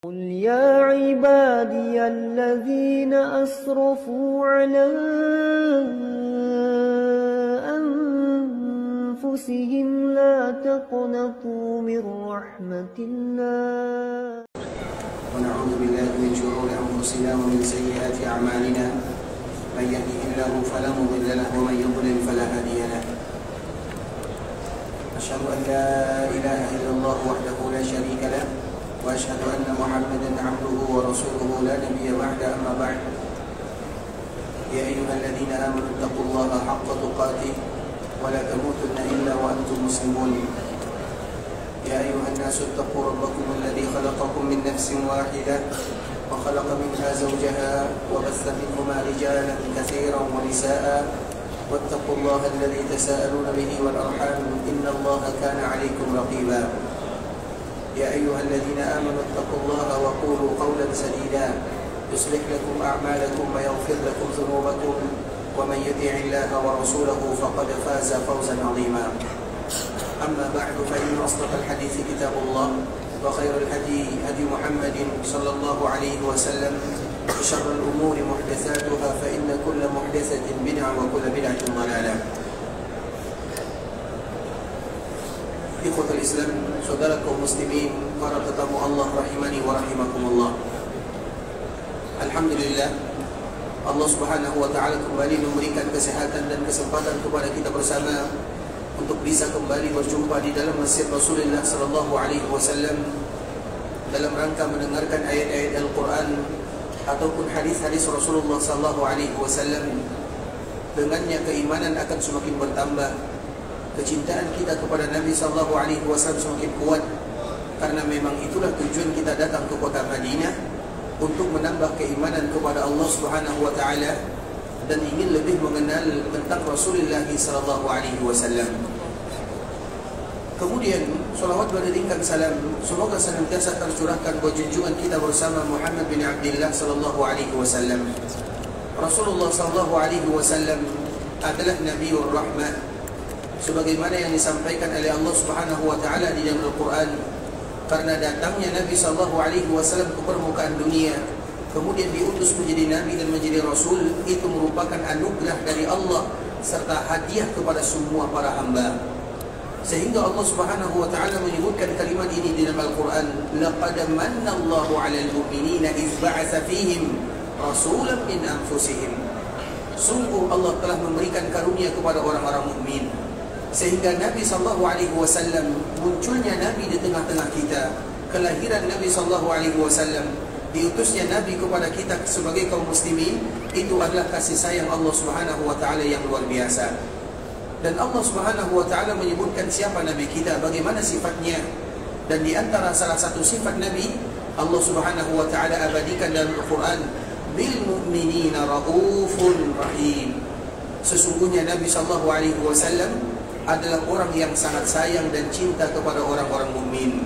قل يا عبادي الذين أسرفوا على أنفسهم لا تقنطوا من رحمة الله ونعوذ بالله من شرور أنفسنا ومن سيئات أعمالنا من يهده الله فلا مضل له ومن يضلل فلا هادي له أشهد أن لا إله إلا الله وحده لا شريك له وأشهد أن محمدا عبده ورسوله لا نبي بعد أما بعد يا أيها الذين آمنوا اتقوا الله حق تقاته ولا تموتن إلا وأنتم مسلمون يا أيها الناس اتقوا ربكم الذي خلقكم من نفس واحدة وخلق منها زوجها وبث منهما رجالا كثيرا ونساء واتقوا الله الذي تساءلون به والأرحام إن الله كان عليكم رقيبا يا أيها الذين آمنوا اتقوا الله وقولوا قولا سديدا يصلح لكم أعمالكم ويغفر لكم ذنوبكم ومن يطع الله ورسوله فقد فاز فوزا عظيما أما بعد فإن أصدق الحديث كتاب الله وخير الهدي هدي محمد صلى الله عليه وسلم وشر الأمور محدثاتها فإن كل محدثة بدعة وكل بدعة ضلالة. Ikhwatul Islam, saudara kaum muslimin, para tetamu Allah rahimani wa rahimakumullah. Alhamdulillah, Allah Subhanahu wa taala kembali memberikan kesehatan dan kesempatan kepada kita bersama untuk bisa kembali berjumpa di dalam masjid Rasulullah sallallahu alaihi wasallam dalam rangka mendengarkan ayat-ayat Al-Qur'an ataupun hadis-hadis Rasulullah sallallahu alaihi wasallam. Dengannya keimanan akan semakin bertambah, kecintaan kita kepada Nabi sallallahu alaihi wasallam semakin kuat, karena memang itulah tujuan kita datang ke kota Madinah, untuk menambah keimanan kepada Allah Subhanahu wa taala dan ingin lebih mengenal tentang Rasulullah sallallahu alaihi wasallam. Kemudian salawat beriringkan salam semoga senantiasa tercurahkan buat junjungan kita bersama Muhammad bin Abdullah sallallahu alaihi wasallam. Rasulullah sallallahu alaihi wasallam adalah Nabiur Rahmah, sebagaimana yang disampaikan oleh Allah Subhanahu wa taala di dalam Al-Qur'an. Karena datangnya Nabi sallallahu alaihi wasallam ke permukaan dunia, kemudian diutus menjadi nabi dan menjadi rasul, itu merupakan anugerah dari Allah serta hadiah kepada semua para hamba. Sehingga Allah Subhanahu wa taala menyebutkan kalimat ini di dalam Al-Qur'an, laqad manna Allahu 'alal mu'minina idz ba'atsa fihim rasulan min anfusihim. Sungguh Allah telah memberikan karunia kepada orang-orang mukmin, sehingga Nabi sallallahu alaihi wasallam, munculnya Nabi di tengah-tengah kita, kelahiran Nabi sallallahu alaihi wasallam, diutusnya Nabi kepada kita sebagai kaum muslimin, itu adalah kasih sayang Allah Subhanahu wa taala yang luar biasa. Dan Allah Subhanahu wa taala menyebutkan siapa Nabi kita, bagaimana sifatnya. Dan di antara salah satu sifat Nabi, Allah Subhanahu wa taala abadikan dalam Al-Qur'an, bil mu'minina raufun rahim. Sesungguhnya Nabi sallallahu alaihi wasallam adalah orang yang sangat sayang dan cinta kepada orang-orang mukmin.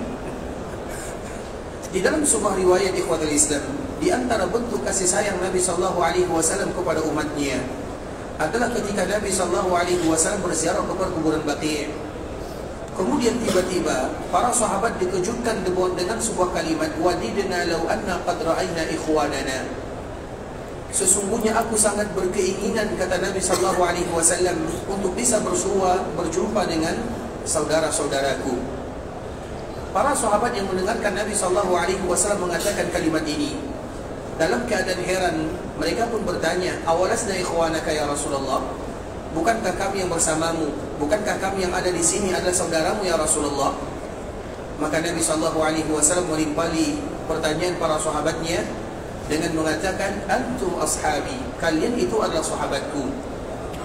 Di dalam sebuah riwayat ikhwatul Islam, di antara bentuk kasih sayang Nabi sallallahu alaihi wasallam kepada umatnya adalah ketika Nabi sallallahu alaihi wasallam berziarah ke kuburan Baqi'. Kemudian tiba-tiba para sahabat dikejutkan dengan sebuah kalimat, wadidna law anna qad ra'ayna ikhwanana. Sesungguhnya aku sangat berkeinginan, kata Nabi sallallahu alaihi wasallam, untuk bisa berjumpa dengan saudara-saudaraku. Para sahabat yang mendengarkan Nabi sallallahu alaihi wasallam mengatakan kalimat ini, dalam keadaan heran, mereka pun bertanya, awalasna ikhwanaka ya Rasulullah? Bukankah kami yang bersamamu, bukankah kami yang ada di sini adalah saudaramu ya Rasulullah? Maka Nabi sallallahu alaihi wasallam menimpali pertanyaan para sahabatnya dengan mengatakan, antum ashabi, kalian itu adalah sahabatku.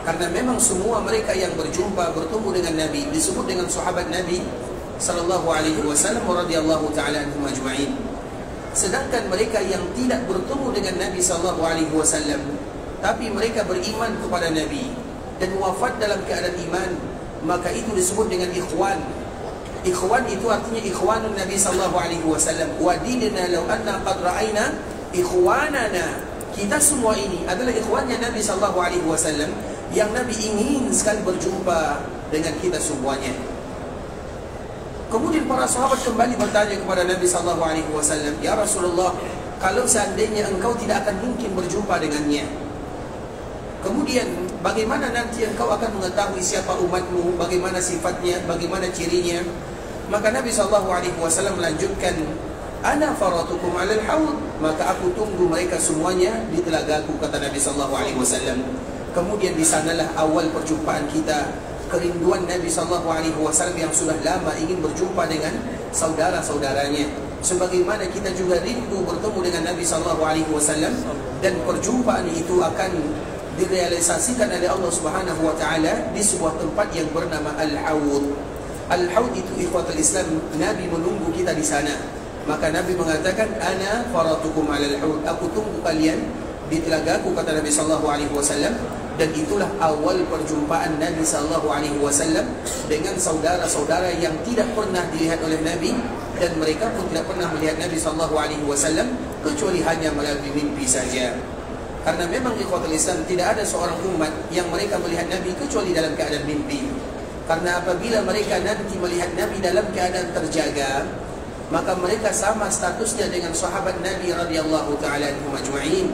Karena memang semua mereka yang bertemu dengan Nabi disebut dengan sahabat Nabi sallallahu alaihi wasallam radhiyallahu taala anhum ajma'in. Sedangkan mereka yang tidak bertemu dengan Nabi sallallahu alaihi wasallam tapi mereka beriman kepada Nabi dan wafat dalam keadaan iman, maka itu disebut dengan ikhwan. Ikhwan itu artinya ikhwanun Nabi sallallahu alaihi wasallam. Wadidna law anna qad ra'ayna ikhwanana. Kita semua ini adalah ikhwannya Nabi sallallahu alaihi wasallam yang Nabi ingin sekali berjumpa dengan kita semuanya. Kemudian para sahabat kembali bertanya kepada Nabi SAW, "Ya Rasulullah, kalau seandainya engkau tidak akan mungkin berjumpa dengannya, kemudian bagaimana nanti engkau akan mengetahui siapa umatmu, bagaimana sifatnya, bagaimana cirinya?" Maka Nabi SAW melanjutkan, "Ana faratukum 'alal haud." Maka aku tunggu mereka semuanya di telagaku, kata Nabi SAW. Kemudian di sanalah awal perjumpaan kita, kerinduan Nabi SAW yang sudah lama ingin berjumpa dengan saudara-saudaranya. Sebagaimana kita juga rindu bertemu dengan Nabi SAW, dan perjumpaan itu akan direalisasikan oleh Allah Subhanahu wa taala di sebuah tempat yang bernama Al-Haud. Al-Haud itu ikhwatul Islam, Nabi menunggu kita di sana. Maka Nabi mengatakan, "Ana faratukum 'alal haud." Aku tunggu kalian di telagaku, kata Nabi SAW. Dan itulah awal perjumpaan Nabi SAW dengan saudara-saudara yang tidak pernah dilihat oleh Nabi, dan mereka pun tidak pernah melihat Nabi SAW kecuali hanya melalui mimpi saja. Karena memang ikhwatul Islam, tidak ada seorang umat yang mereka melihat Nabi kecuali dalam keadaan mimpi. Karena apabila mereka nanti melihat Nabi dalam keadaan terjaga, maka mereka sama statusnya dengan sahabat Nabi radhiyallahu ta'ala anhum ajma'in.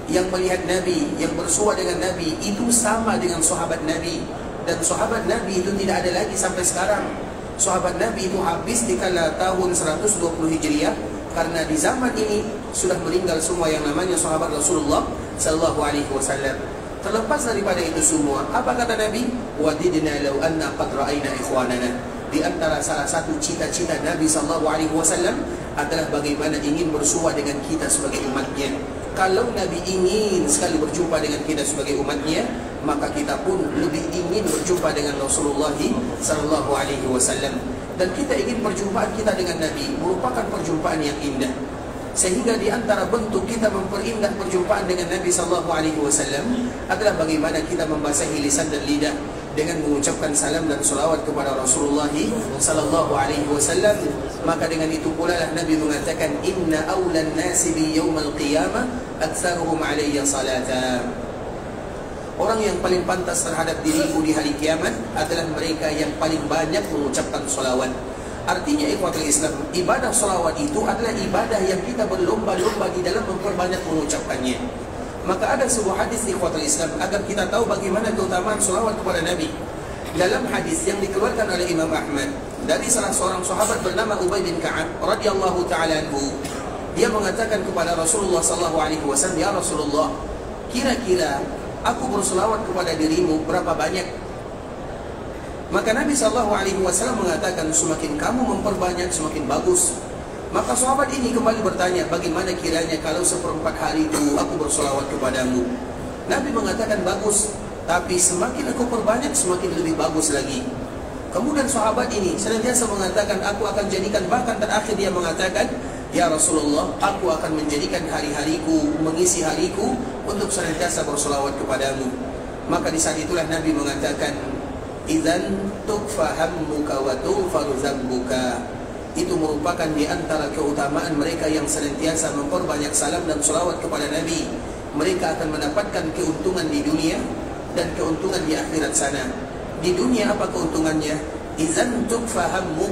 Yang melihat Nabi, yang bersua dengan Nabi, itu sama dengan sahabat Nabi. Dan sahabat Nabi itu tidak ada lagi sampai sekarang. Sahabat Nabi itu habis di kala tahun 120 Hijriah, karena di zaman ini sudah meninggal semua yang namanya sahabat Rasulullah sallallahu alaihi wasallam. Terlepas daripada itu semua, apa kata Nabi? "Wadidna law anna qad ra'ayna ikhwanana." Di antara salah satu cita-cita Nabi sallallahu alaihi wasallam adalah bagaimana ingin bersua dengan kita sebagai umatnya. Kalau Nabi ingin sekali berjumpa dengan kita sebagai umatnya, maka kita pun lebih ingin berjumpa dengan Rasulullah sallallahu alaihi wasallam. Dan kita ingin perjumpaan kita dengan Nabi merupakan perjumpaan yang indah. Sehingga di antara bentuk kita memperindah perjumpaan dengan Nabi sallallahu alaihi wasallam adalah bagaimana kita membasahi lisan dan lidah dengan mengucapkan salam dan salawat kepada Rasulullah sallallahu alaihi wasallam. Maka dengan itu pula lah Nabi mengatakan, "Inna awlan nasi bi yaumal qiyamah aktsaruhum alayya salata." Orang yang paling pantas terhadap diriku di hari kiamat adalah mereka yang paling banyak mengucapkan salawat. Artinya ikhwatul Islam, ibadah salawat itu adalah ibadah yang kita berlomba-lomba di dalam memperbanyak mengucapkannya. Maka ada sebuah hadis ikhwatul Islam agar kita tahu bagaimana keutamaan salawat kepada Nabi. Dalam hadis yang dikeluarkan oleh Imam Ahmad dari salah seorang sahabat bernama Ubay bin Ka'ab radhiyallahu ta'ala anhu, dia mengatakan kepada Rasulullah sallallahu alaihi wasallam, "Ya Rasulullah, kira-kira aku berselawat kepada dirimu berapa banyak?" Maka Nabi SAW mengatakan, "Semakin kamu memperbanyak, semakin bagus." Maka sahabat ini kembali bertanya, "Bagaimana kiranya kalau 1/4 hari itu aku berselawat kepadamu?" Nabi mengatakan, "Bagus, tapi semakin aku perbanyak, semakin lebih bagus lagi." Kemudian sahabat ini senantiasa mengatakan, "Aku akan jadikan," bahkan terakhir dia mengatakan, "Ya Rasulullah, aku akan menjadikan hari-hariku, mengisi hariku untuk senantiasa berselawat kepadamu." Maka di saat itulah Nabi mengatakan, "Idzan tukfa hammuka wa tughfaru dzambuka." Itu merupakan di antara keutamaan mereka yang senantiasa memperbanyak salam dan salawat kepada Nabi. Mereka akan mendapatkan keuntungan di dunia dan keuntungan di akhirat sana. Di dunia apa keuntungannya? Idzan tukfa hammuk,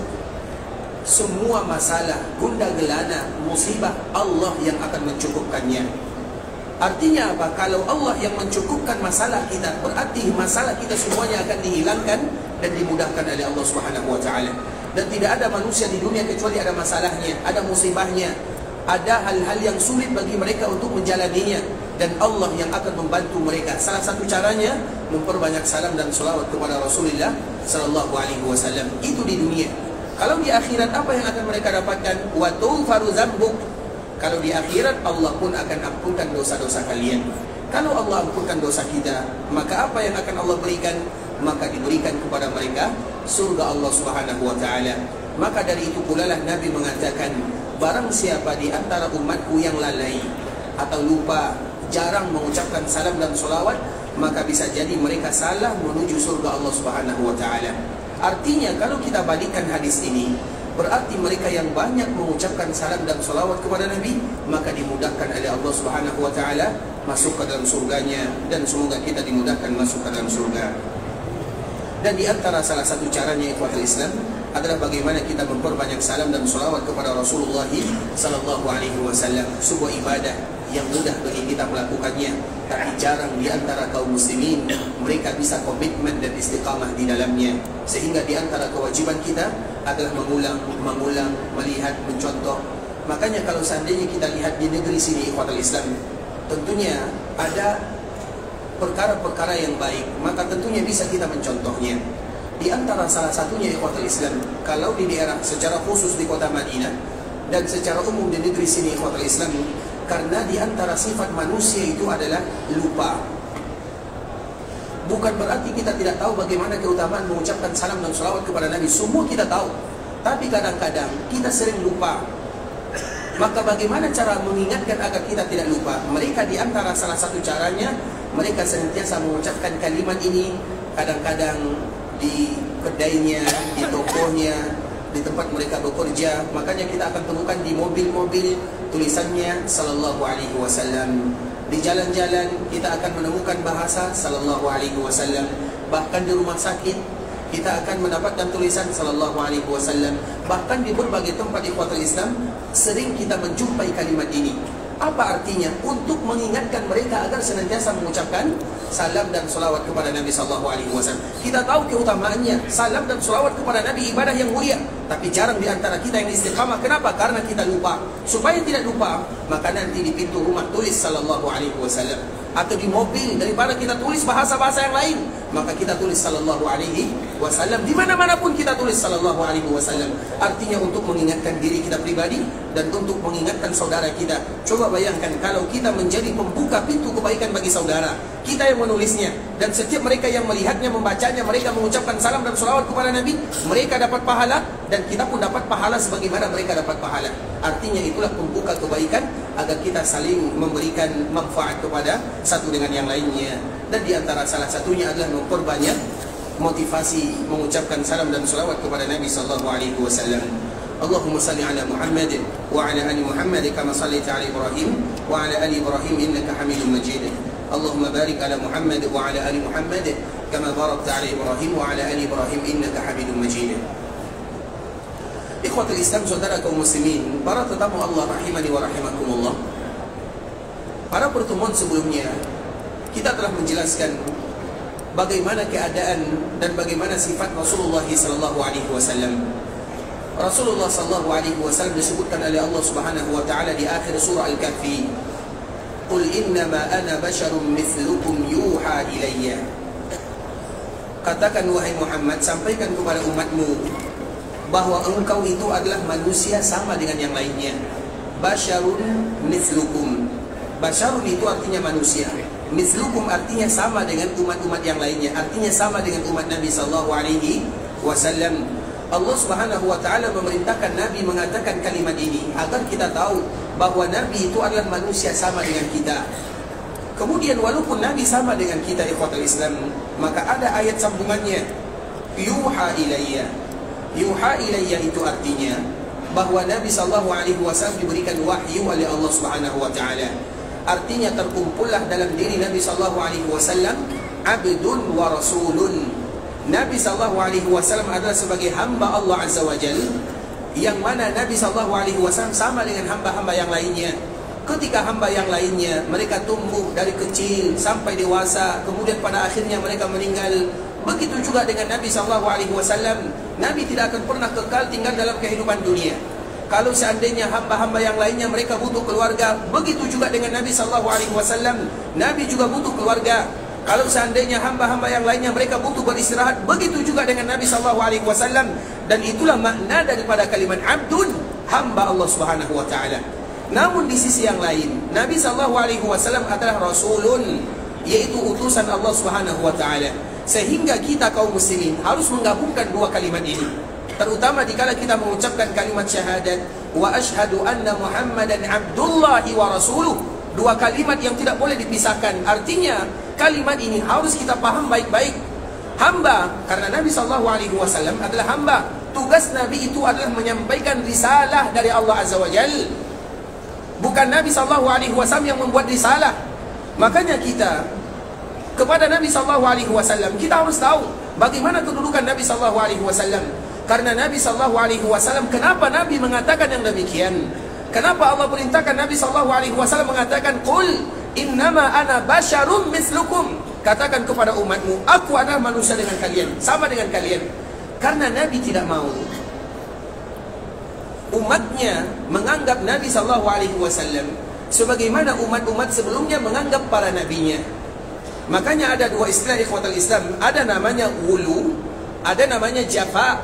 semua masalah, gundah gelana, musibah, Allah yang akan mencukupkannya. Artinya apa? Kalau Allah yang mencukupkan masalah kita, berarti masalah kita semuanya akan dihilangkan dan dimudahkan oleh Allah Subhanahu wa taala. Dan tidak ada manusia di dunia kecuali ada masalahnya, ada musibahnya, ada hal-hal yang sulit bagi mereka untuk menjalaninya, dan Allah yang akan membantu mereka. Salah satu caranya memperbanyak salam dan salawat kepada Rasulullah sallallahu alaihi wasallam. Itu di dunia. Kalau di akhirat apa yang akan mereka dapatkan? Wa tughfaru dzambuk. Kalau di akhirat Allah pun akan ampunkan dosa-dosa kalian. Kalau Allah ampunkan dosa kita, maka apa yang akan Allah berikan? Maka diberikan kepada mereka surga Allah Subhanahu wa taala. Maka dari itu pula lah Nabi mengatakan, barang siapa di antara umatku yang lalai atau lupa, jarang mengucapkan salam dan salawat, maka bisa jadi mereka salah menuju surga Allah Subhanahu wa taala. Artinya kalau kita balikkan hadis ini, berarti mereka yang banyak mengucapkan salam dan salawat kepada Nabi, maka dimudahkan oleh Allah Subhanahu wa taala masuk ke dalam surganya, dan semoga kita dimudahkan masuk ke dalam surga. Dan di antara salah satu caranya ikhwatul Islam, adalah bagaimana kita memperbanyak salam dan salawat kepada Rasulullah sallallahu alaihi wasallam. Sebuah ibadah yang mudah bagi kita melakukannya, tapi jarang di antara kaum muslimin mereka bisa komitmen dan istiqamah di dalamnya. Sehingga di antara kewajiban kita adalah mengulang, melihat, mencontoh. Makanya kalau seandainya kita lihat di negeri sini ikhwatul Islam, tentunya ada perkara-perkara yang baik, maka tentunya bisa kita mencontohnya. Di antara salah satunya ikhwatul Islam, kalau di daerah secara khusus di kota Madinah dan secara umum di negeri sini ikhwatul Islam, karena di antara sifat manusia itu adalah lupa. Bukan berarti kita tidak tahu bagaimana keutamaan mengucapkan salam dan salawat kepada Nabi. Semua kita tahu, tapi kadang-kadang kita sering lupa. Maka bagaimana cara mengingatkan agar kita tidak lupa? Mereka di antara salah satu caranya, mereka senantiasa mengucapkan kalimat ini kadang-kadang di kedainya, di tokonya, di tempat mereka bekerja. Makanya kita akan temukan di mobil-mobil tulisannya sallallahu alaihi wasallam. Di jalan-jalan kita akan menemukan bahasa sallallahu alaihi wasallam. Bahkan di rumah sakit kita akan mendapatkan tulisan sallallahu alaihi wasallam. Bahkan di berbagai tempat ikhwatul Islam sering kita menjumpai kalimat ini. Apa artinya? Untuk mengingatkan mereka agar senantiasa mengucapkan salam dan salawat kepada Nabi sallallahu alaihi wasallam. Kita tahu keutamaannya. Salam dan salawat kepada Nabi ibadah yang mulia, tapi jarang di antara kita yang istiqamah. Kenapa? Karena kita lupa. Supaya tidak lupa, maka nanti di pintu rumah tulis sallallahu alaihi wasallam, atau di mobil daripada kita tulis bahasa-bahasa yang lain, maka kita tulis sallallahu alaihi wasallam. Di mana-mana pun kita tulis sallallahu alaihi wasallam. Artinya untuk mengingatkan diri kita pribadi dan untuk mengingatkan saudara kita. Coba bayangkan kalau kita menjadi pembuka pintu kebaikan bagi saudara, kita yang menulisnya, dan setiap mereka yang melihatnya, membacanya, mereka mengucapkan salam dan salawat kepada Nabi, mereka dapat pahala dan kita pun dapat pahala sebagaimana mereka dapat pahala. Artinya itulah pembuka kebaikan agar kita saling memberikan manfaat kepada satu dengan yang lainnya. Dan di antara salah satunya adalah memperbanyak motivasi mengucapkan salam dan salawat kepada Nabi sallallahu alaihi wasallam. Allahumma salli ala Muhammad wa ala ali Muhammad kama sallaita ala Ibrahim wa ala ali Ibrahim innaka Hamidum Majid. Allahumma barik ala Muhammad wa ala ali Muhammad kama barakta ala Ibrahim wa ala ali Ibrahim innaka Hamidum Majid. Ikhwatul Islam, saudara kaum muslimin, para tetamu Allah rahimani wa rahimakumullah. Pada pertemuan sebelumnya kita telah menjelaskan bagaimana keadaan dan bagaimana sifat Rasulullah sallallahu alaihi wasallam. Rasulullah sallallahu alaihi wasallam disebutkan oleh Allah Subhanahu wa taala di akhir surah Al-Kahfi, "Qul innama ana basyarum mithlukum yuha ilayya." Katakan wahai Muhammad, sampaikan kepada umatmu bahwa engkau itu adalah manusia sama dengan yang lainnya. Basyarun mithlukum. Basyarun itu artinya manusia. Mithlukum artinya sama dengan umat-umat yang lainnya. Artinya sama dengan umat Nabi sallallahu alaihi wasallam. Allah Subhanahu wa taala memerintahkan Nabi mengatakan kalimat ini agar kita tahu bahwa Nabi itu adalah manusia sama dengan kita. Kemudian walaupun Nabi sama dengan kita ikhwatul Islam, maka ada ayat sambungannya, yuha ilayya. Yuha ilayya itu artinya bahwa Nabi sallallahu alaihi wasallam diberikan wahyu oleh Allah Subhanahu wa taala. Artinya terkumpullah dalam diri Nabi sallallahu alaihi wasallam abdun wa rasulun. Nabi sallallahu alaihi wasallam adalah sebagai hamba Allah Azza wa Jalla, yang mana Nabi sallallahu alaihi wasallam sama dengan hamba-hamba yang lainnya. Ketika hamba yang lainnya mereka tumbuh dari kecil sampai dewasa, kemudian pada akhirnya mereka meninggal. Begitu juga dengan Nabi sallallahu alaihi wasallam. Nabi tidak akan pernah kekal tinggal dalam kehidupan dunia. Kalau seandainya hamba-hamba yang lainnya mereka butuh keluarga, begitu juga dengan Nabi sallallahu alaihi wasallam. Nabi juga butuh keluarga. Kalau seandainya hamba-hamba yang lainnya mereka butuh beristirahat, begitu juga dengan Nabi sallallahu alaihi wasallam. Dan itulah makna daripada kalimat abdun, hamba Allah Subhanahu wa taala. Namun di sisi yang lain, Nabi sallallahu alaihi wasallam adalah rasulun, yaitu utusan Allah Subhanahu wa taala. Sehingga kita kaum muslimin harus menggabungkan dua kalimat ini. Terutama dikala kita mengucapkan kalimat syahadat wa asyhadu anna Muhammadan abdullahi wa rasuluh. Dua kalimat yang tidak boleh dipisahkan. Artinya kalimat ini harus kita paham baik-baik. Hamba, karena Nabi sallallahu alaihi wasallam adalah hamba. Tugas Nabi itu adalah menyampaikan risalah dari Allah Azza wa Jalla. Bukan Nabi sallallahu alaihi wasallam yang membuat risalah. Makanya kita kepada Nabi sallallahu alaihi wasallam kita harus tahu bagaimana kedudukan Nabi sallallahu alaihi wasallam. Karena Nabi SAW, kenapa Nabi mengatakan yang demikian? Kenapa Allah perintahkan Nabi SAW mengatakan, Qul innama ana basyarum mislukum. Katakan kepada umatmu, aku adalah manusia dengan kalian, sama dengan kalian. Karena Nabi tidak mau umatnya menganggap Nabi SAW sebagaimana umat-umat sebelumnya menganggap para nabinya. Makanya ada dua istilah ikhwatal Islam. Ada namanya wulu, ada namanya jafa.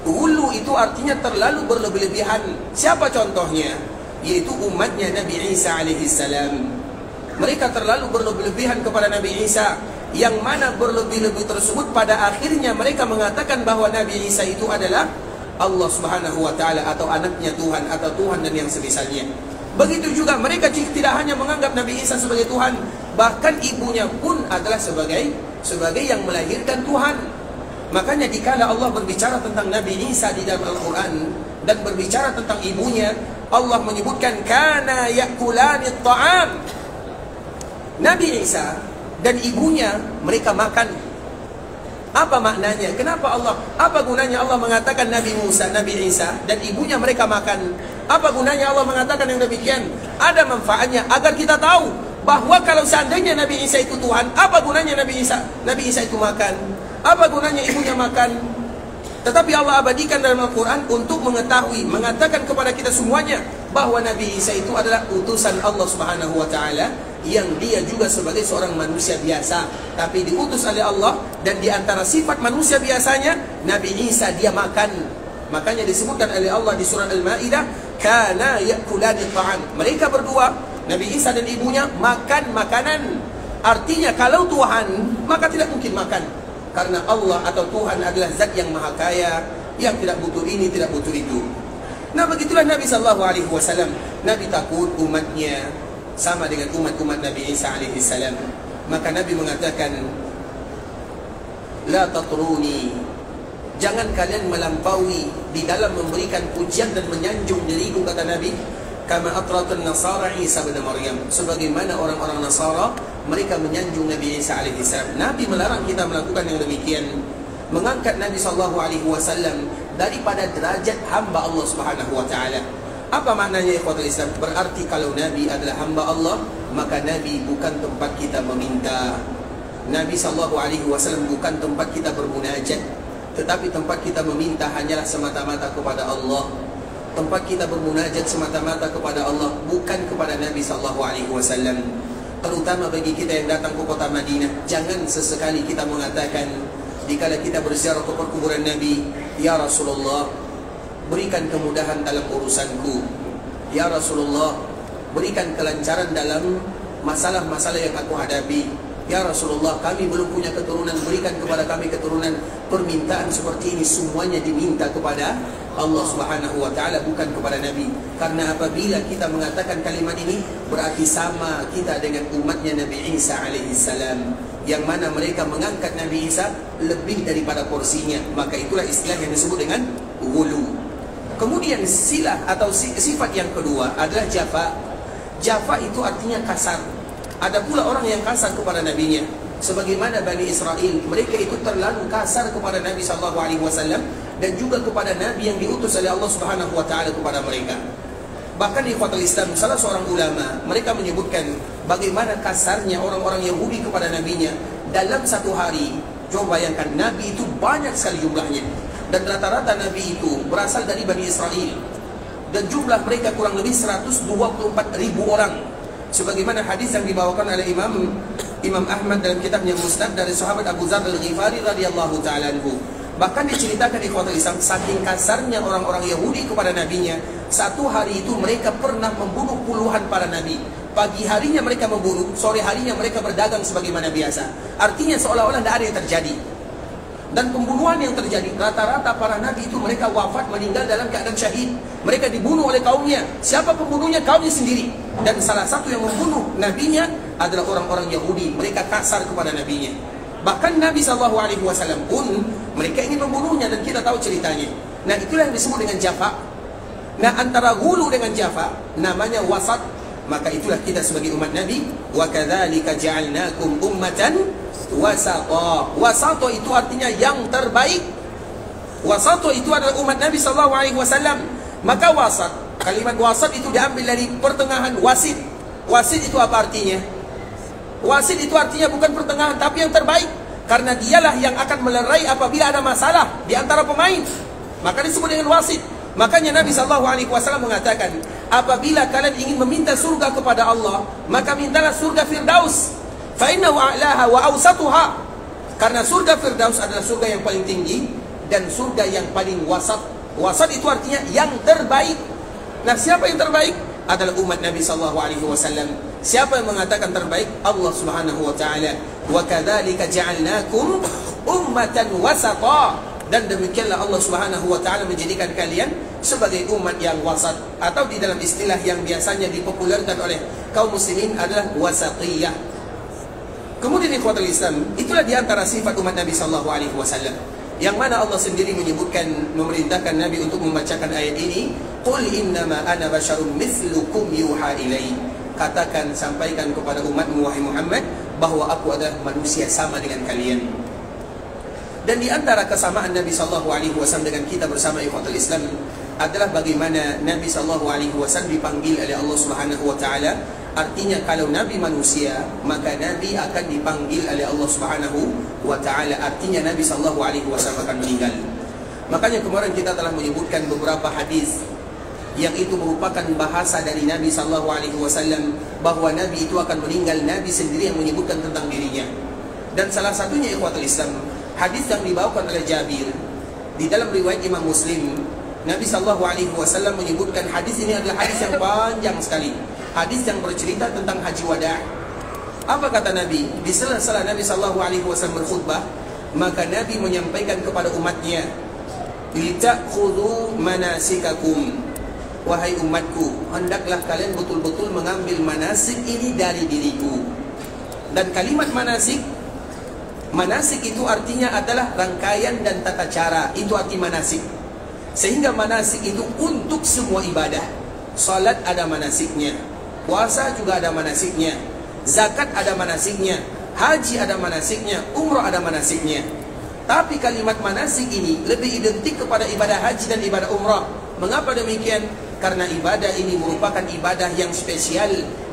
Wulu itu artinya terlalu berlebih-lebihan. Siapa contohnya? Yaitu umatnya Nabi Isa alaihissalam. Mereka terlalu berlebih-lebihan kepada Nabi Isa, yang mana berlebih-lebih tersebut pada akhirnya mereka mengatakan bahwa Nabi Isa itu adalah Allah Subhanahu wa taala, atau anaknya Tuhan, atau Tuhan dan yang semisalnya. Begitu juga mereka tidak hanya menganggap Nabi Isa sebagai Tuhan, bahkan ibunya pun adalah sebagai yang melahirkan Tuhan. Makanya dikala Allah berbicara tentang Nabi Isa di dalam Al-Quran dan berbicara tentang ibunya, Allah menyebutkan kana yakulani ta'am. Nabi Isa dan ibunya mereka makan. Apa maknanya? Kenapa Allah? Apa gunanya Allah mengatakan Nabi Musa, Nabi Isa dan ibunya mereka makan? Apa gunanya Allah mengatakan yang demikian? Ada manfaatnya agar kita tahu bahwa kalau seandainya Nabi Isa itu Tuhan, apa gunanya Nabi Isa itu makan? Apa gunanya ibunya makan? Tetapi Allah abadikan dalam Al-Quran untuk mengetahui, mengatakan kepada kita semuanya bahwa Nabi Isa itu adalah utusan Allah Subhanahu wa taala, yang dia juga sebagai seorang manusia biasa, tapi diutus oleh Allah. Dan di antara sifat manusia biasanya, Nabi Isa dia makan. Makanya disebutkan oleh Allah di surah Al-Ma'idah, kana yakulani ta'am. Mereka berdua, Nabi Isa dan ibunya, makan makanan. Artinya kalau Tuhan, maka tidak mungkin makan. Karena Allah atau Tuhan adalah zat yang maha kaya, yang tidak butuh ini, tidak butuh itu. Nah, begitulah Nabi SAW. Nabi takut umatnya sama dengan umat-umat Nabi Isa alaihissalam. Maka Nabi mengatakan, la tatruni, jangan kalian melampaui di dalam memberikan pujian dan menyanjung diriku, kata Nabi, kama atratun Nasara Isa bin Maryam, sebagaimana orang-orang Nasara mereka menyanjung Nabi Isa alaihissalam. Nabi melarang kita melakukan yang demikian, mengangkat Nabi SAW daripada derajat hamba Allah Subhanahu wa taala. Apa maknanya ikhwatul Islam? Berarti kalau Nabi adalah hamba Allah, maka Nabi bukan tempat kita meminta. Nabi SAW bukan tempat kita bermunajat, tetapi tempat kita meminta hanyalah semata-mata kepada Allah. Tempat kita bermunajat semata-mata kepada Allah, bukan kepada Nabi SAW. Terutama bagi kita yang datang ke kota Madinah, jangan sesekali kita mengatakan dikala kita berziarah ke perkuburan Nabi, ya Rasulullah, berikan kemudahan dalam urusanku. Ya Rasulullah, berikan kelancaran dalam masalah-masalah yang aku hadapi. Ya Rasulullah, kami belum punya keturunan, berikan kepada kami keturunan. Permintaan seperti ini semuanya diminta kepada Allah Subhanahu wa taala, bukan kepada Nabi. Karena apabila kita mengatakan kalimat ini, berarti sama kita dengan umatnya Nabi Isa alaihissalam, yang mana mereka mengangkat Nabi Isa lebih daripada porsinya. Maka itulah istilah yang disebut dengan ghulu. Kemudian silah atau sifat yang kedua adalah jafa. Jafa itu artinya kasar. Ada pula orang yang kasar kepada nabinya, sebagaimana Bani Israel, mereka itu terlalu kasar kepada Nabi SAW dan juga kepada Nabi yang diutus oleh Allah Subhanahu wa taala kepada mereka. Bahkan di ikhwatul Islam, salah seorang ulama, mereka menyebutkan bagaimana kasarnya orang-orang Yahudi kepada nabinya. Dalam satu hari, coba bayangkan, nabi itu banyak sekali jumlahnya, dan rata-rata nabi itu berasal dari Bani Israel, dan jumlah mereka kurang lebih 124.000 orang. Sebagaimana hadis yang dibawakan oleh Imam Ahmad dalam kitabnya Musnad dari sahabat Abu Dzar Al-Ghifari radhiyallahu taala anhu. Bahkan diceritakan di ikhwatul Islam, saking kasarnya orang-orang Yahudi kepada nabinya, satu hari itu mereka pernah membunuh puluhan para nabi. Pagi harinya mereka membunuh, sore harinya mereka berdagang sebagaimana biasa. Artinya seolah-olah tidak ada yang terjadi. Dan pembunuhan yang terjadi, rata-rata para nabi itu mereka wafat, meninggal dalam keadaan syahid. Mereka dibunuh oleh kaumnya. Siapa pembunuhnya? Kaumnya sendiri. Dan salah satu yang membunuh nabinya adalah orang-orang Yahudi. Mereka kasar kepada nabinya. Bahkan Nabi SAW pun mereka ingin membunuhnya, dan kita tahu ceritanya. Nah, itulah yang disebut dengan jafa. Nah, antara ghulu dengan jafa namanya wasat. Maka itulah kita sebagai umat Nabi, wa kadzalika ja'alnakum ummatan wasata. Wasata itu artinya yang terbaik. Wasat itu adalah umat Nabi SAW. Maka wasat, kalimat wasat itu diambil dari pertengahan wasit. Wasit itu apa artinya? Wasit itu artinya bukan pertengahan, tapi yang terbaik. Karena dialah yang akan melerai apabila ada masalah di antara pemain. Maka disebut dengan wasit. Makanya Nabi SAW mengatakan, apabila kalian ingin meminta surga kepada Allah, maka mintalah surga Firdaus. Fa innahu a'laha wa awsatuha. Karena surga Firdaus adalah surga yang paling tinggi dan surga yang paling wasat. Wasat itu artinya yang terbaik. Nah, siapa yang terbaik? Adalah umat Nabi SAW. Siapa yang mengatakan terbaik? Allah Subhanahu wa taala. Wa kadzalika ja'alnakum ummatan wasata. Dan demikianlah Allah Subhanahu wa taala menjadikan kalian sebagai umat yang wasat, atau di dalam istilah yang biasanya dipopulerkan oleh kaum muslimin adalah wasatiyah. Kemudian ikhwatul Islam, itulah di antara sifat umat Nabi SAW, yang mana Allah sendiri menyebutkan, memerintahkan Nabi untuk membacakan ayat ini, qul innama ana basyarum mithlukum yuha ilai. Katakan, sampaikan kepada umatmu wahai Muhammad, bahwa aku adalah manusia sama dengan kalian. Dan di antara kesamaan Nabi SAW dengan kita bersama ikhwatul Islam adalah bagaimana Nabi SAW dipanggil oleh Allah Subhanahu wa taala. Artinya kalau Nabi manusia, maka Nabi akan dipanggil oleh Allah Subhanahu wa taala. Artinya Nabi SAW akan meninggal. Makanya kemarin kita telah menyebutkan beberapa hadis yang itu merupakan bahasa dari Nabi SAW, bahwa Nabi itu akan meninggal. Nabi sendiri yang menyebutkan tentang dirinya. Dan salah satunya ikhwatul Islam, hadis yang dibawakan oleh Jabir di dalam riwayat Imam Muslim. Nabi SAW menyebutkan, hadis ini adalah hadis yang panjang sekali, hadis yang bercerita tentang haji wada'. Apa kata Nabi? Di sela-sela Nabi SAW berkhutbah, maka Nabi menyampaikan kepada umatnya, "Lita'khudhu manasikakum." Wahai umatku, hendaklah kalian betul-betul mengambil manasik ini dari diriku. Dan kalimat manasik, manasik itu artinya adalah rangkaian dan tata cara. Itu arti manasik. Sehingga manasik itu untuk semua ibadah. Salat ada manasiknya, puasa juga ada manasiknya, zakat ada manasiknya, haji ada manasiknya, umrah ada manasiknya. Tapi kalimat manasik ini lebih identik kepada ibadah haji dan ibadah umrah. Mengapa demikian? Karena ibadah ini merupakan ibadah yang spesial,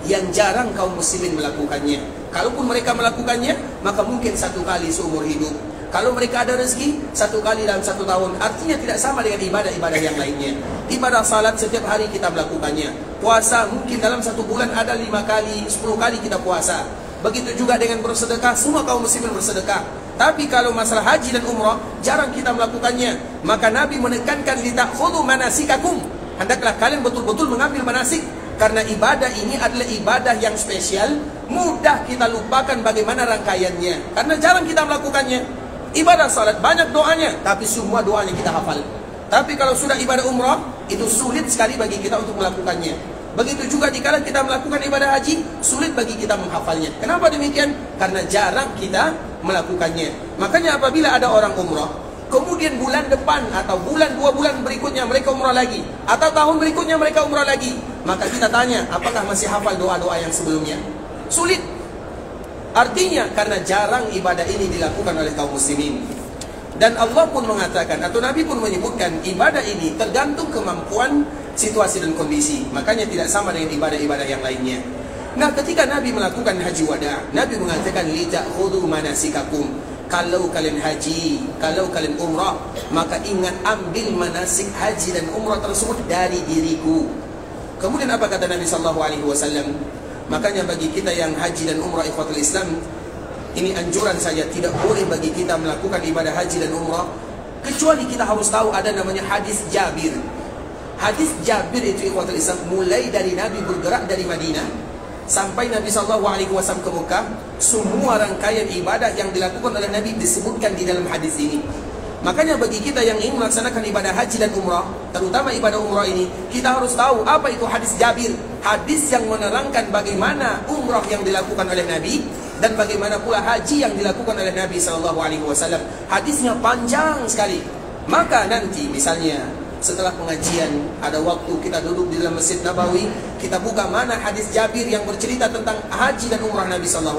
yang jarang kaum muslimin melakukannya. Kalaupun mereka melakukannya, maka mungkin satu kali seumur hidup. Kalau mereka ada rezeki, satu kali dalam satu tahun. Artinya tidak sama dengan ibadah-ibadah yang lainnya. Ibadah salat setiap hari kita melakukannya. Puasa mungkin dalam satu bulan ada 5 kali, 10 kali kita puasa. Begitu juga dengan bersedekah, semua kaum muslimin bersedekah. Tapi kalau masalah haji dan umrah, jarang kita melakukannya. Maka Nabi menekankan, "Lita'khudhu manasikakum." Hendaklah kalian betul-betul mengambil manasik. Karena ibadah ini adalah ibadah yang spesial, mudah kita lupakan bagaimana rangkaiannya. Karena jarang kita melakukannya. Ibadah salat banyak doanya, tapi semua doanya kita hafal. Tapi kalau sudah ibadah umrah, itu sulit sekali bagi kita untuk melakukannya. Begitu juga dikala kita melakukan ibadah haji, sulit bagi kita menghafalnya. Kenapa demikian? Karena jarang kita melakukannya. Makanya apabila ada orang umrah, kemudian bulan depan atau bulan 2 bulan berikutnya mereka umrah lagi, atau tahun berikutnya mereka umrah lagi, maka kita tanya, apakah masih hafal doa-doa yang sebelumnya? Sulit. Artinya karena jarang ibadah ini dilakukan oleh kaum muslimin. Dan Allah pun mengatakan, atau Nabi pun menyebutkan, ibadah ini tergantung kemampuan, situasi dan kondisi. Makanya tidak sama dengan ibadah-ibadah yang lainnya. Nah, ketika Nabi melakukan haji wada', Nabi mengatakan, "Lita'khudhu manasikakum." Kalau kalian haji, kalau kalian umrah, maka ingat ambil manasik haji dan umrah tersebut dari diriku. Kemudian apa kata Nabi SAW? Makanya bagi kita yang haji dan umrah ikhwatul Islam, ini anjuran saja, tidak boleh bagi kita melakukan ibadah haji dan umrah kecuali kita harus tahu ada namanya hadis Jabir. Hadis Jabir itu ikhwatul Islam mulai dari Nabi bergerak dari Madinah sampai Nabi SAW ke Mekah, semua rangkaian ibadah yang dilakukan oleh Nabi disebutkan di dalam hadis ini. Makanya bagi kita yang ingin melaksanakan ibadah haji dan umrah, terutama ibadah umrah ini, kita harus tahu apa itu hadis Jabir. Hadis yang menerangkan bagaimana umrah yang dilakukan oleh Nabi dan bagaimana pula haji yang dilakukan oleh Nabi SAW. Hadisnya panjang sekali. Maka nanti misalnya setelah pengajian, ada waktu kita duduk di dalam Masjid Nabawi, kita buka mana hadis Jabir yang bercerita tentang haji dan umrah Nabi SAW.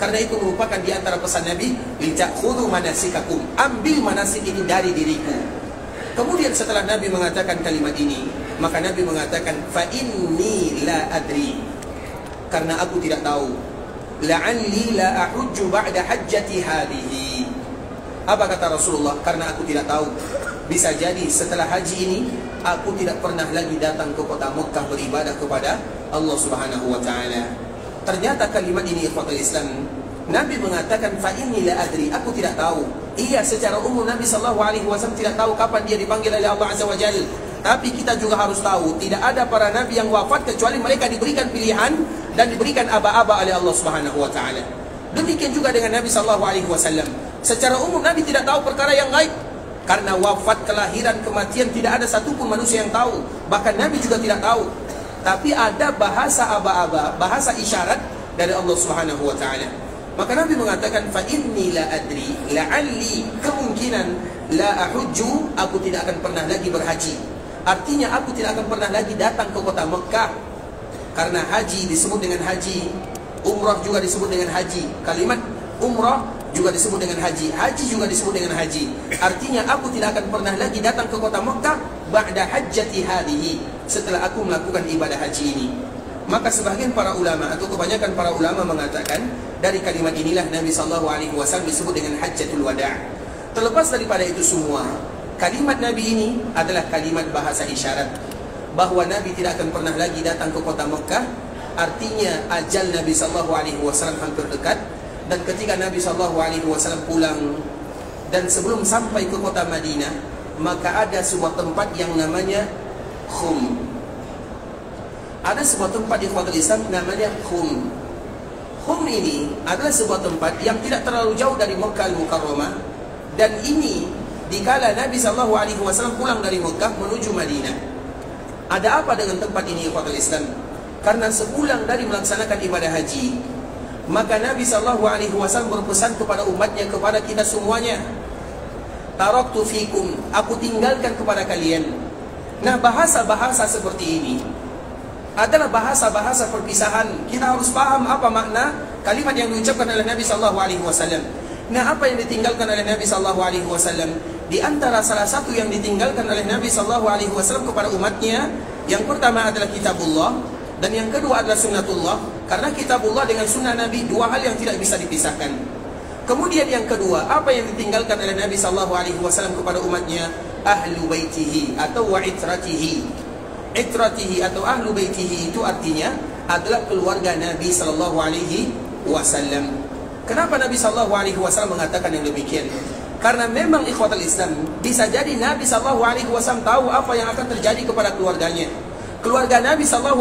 Karena itu merupakan di antara pesan Nabi, "Litakhudu manasikakum." Ambil manasik ini dari diriku. Kemudian setelah Nabi mengatakan kalimat ini, maka Nabi mengatakan, "Fa inni la adri." Karena aku tidak tahu. "La'alli la ahujju ba'da hajjati hadhihi." Apa kata Rasulullah? Karena aku tidak tahu. Bisa jadi setelah haji ini aku tidak pernah lagi datang ke kota Mekah beribadah kepada Allah Subhanahu wa taala. Ternyata kalimat ini ikhwatul Islam, Nabi mengatakan fa inni la adri, aku tidak tahu. Iya, secara umum Nabi sallallahu alaihi wasallam tidak tahu kapan dia dipanggil oleh Allah Azza wa Jalla. Tapi kita juga harus tahu, tidak ada para nabi yang wafat kecuali mereka diberikan pilihan dan diberikan aba-aba oleh Allah Subhanahu wa taala. Demikian juga dengan Nabi sallallahu alaihi wasallam. Secara umum Nabi tidak tahu perkara yang gaib. Karena wafat, kelahiran, kematian tidak ada satupun manusia yang tahu. Bahkan Nabi juga tidak tahu. Tapi ada bahasa aba-aba, bahasa isyarat dari Allah Subhanahu wa taala. Maka Nabi mengatakan fa inni la adri, la'alli, kemungkinan la ahujju, aku tidak akan pernah lagi berhaji. Artinya aku tidak akan pernah lagi datang ke kota Mekah. Karena haji disebut dengan haji, umrah juga disebut dengan haji. Kalimat umrah juga disebut dengan haji, haji juga disebut dengan haji. Artinya aku tidak akan pernah lagi datang ke kota Mekah ba'da hajjati hadhihi, setelah aku melakukan ibadah haji ini. Maka sebagian para ulama atau kebanyakan para ulama mengatakan dari kalimat inilah Nabi sallallahu alaihi wasallam disebut dengan hajjatul wada'. Terlepas daripada itu semua, kalimat Nabi ini adalah kalimat bahasa isyarat bahwa Nabi tidak akan pernah lagi datang ke kota Mekah. Artinya ajal Nabi sallallahu alaihi wasallam hampir dekat. Dan ketika Nabi SAW pulang dan sebelum sampai ke kota Madinah, maka ada sebuah tempat yang namanya Khum. Ada sebuah tempat di kota Islam namanya Khum. Khum ini adalah sebuah tempat yang tidak terlalu jauh dari Mekah Al-Mukarramah. Dan ini dikala Nabi SAW pulang dari Mekah menuju Madinah. Ada apa dengan tempat ini kota Islam? Karena sepulang dari melaksanakan ibadah haji, maka Nabi SAW berpesan kepada umatnya, kepada kita semuanya, taraktu fikum, aku tinggalkan kepada kalian. Nah, bahasa-bahasa seperti ini adalah bahasa-bahasa perpisahan. Kita harus paham apa makna kalimat yang diucapkan oleh Nabi SAW. Nah, apa yang ditinggalkan oleh Nabi SAW? Di antara salah satu yang ditinggalkan oleh Nabi SAW kepada umatnya, yang pertama adalah kitabullah, dan yang kedua adalah sunnatullah. Karena kitabullah dengan sunnah Nabi dua hal yang tidak bisa dipisahkan. Kemudian yang kedua, apa yang ditinggalkan oleh Nabi SAW kepada umatnya? Ahlu baitihi atau wa itratihi. Itratihi atau ahlu baitihi itu artinya adalah keluarga Nabi SAW. Kenapa Nabi SAW mengatakan yang demikian? Karena memang ikhwatul Islam, bisa jadi Nabi SAW tahu apa yang akan terjadi kepada keluarganya. Keluarga Nabi SAW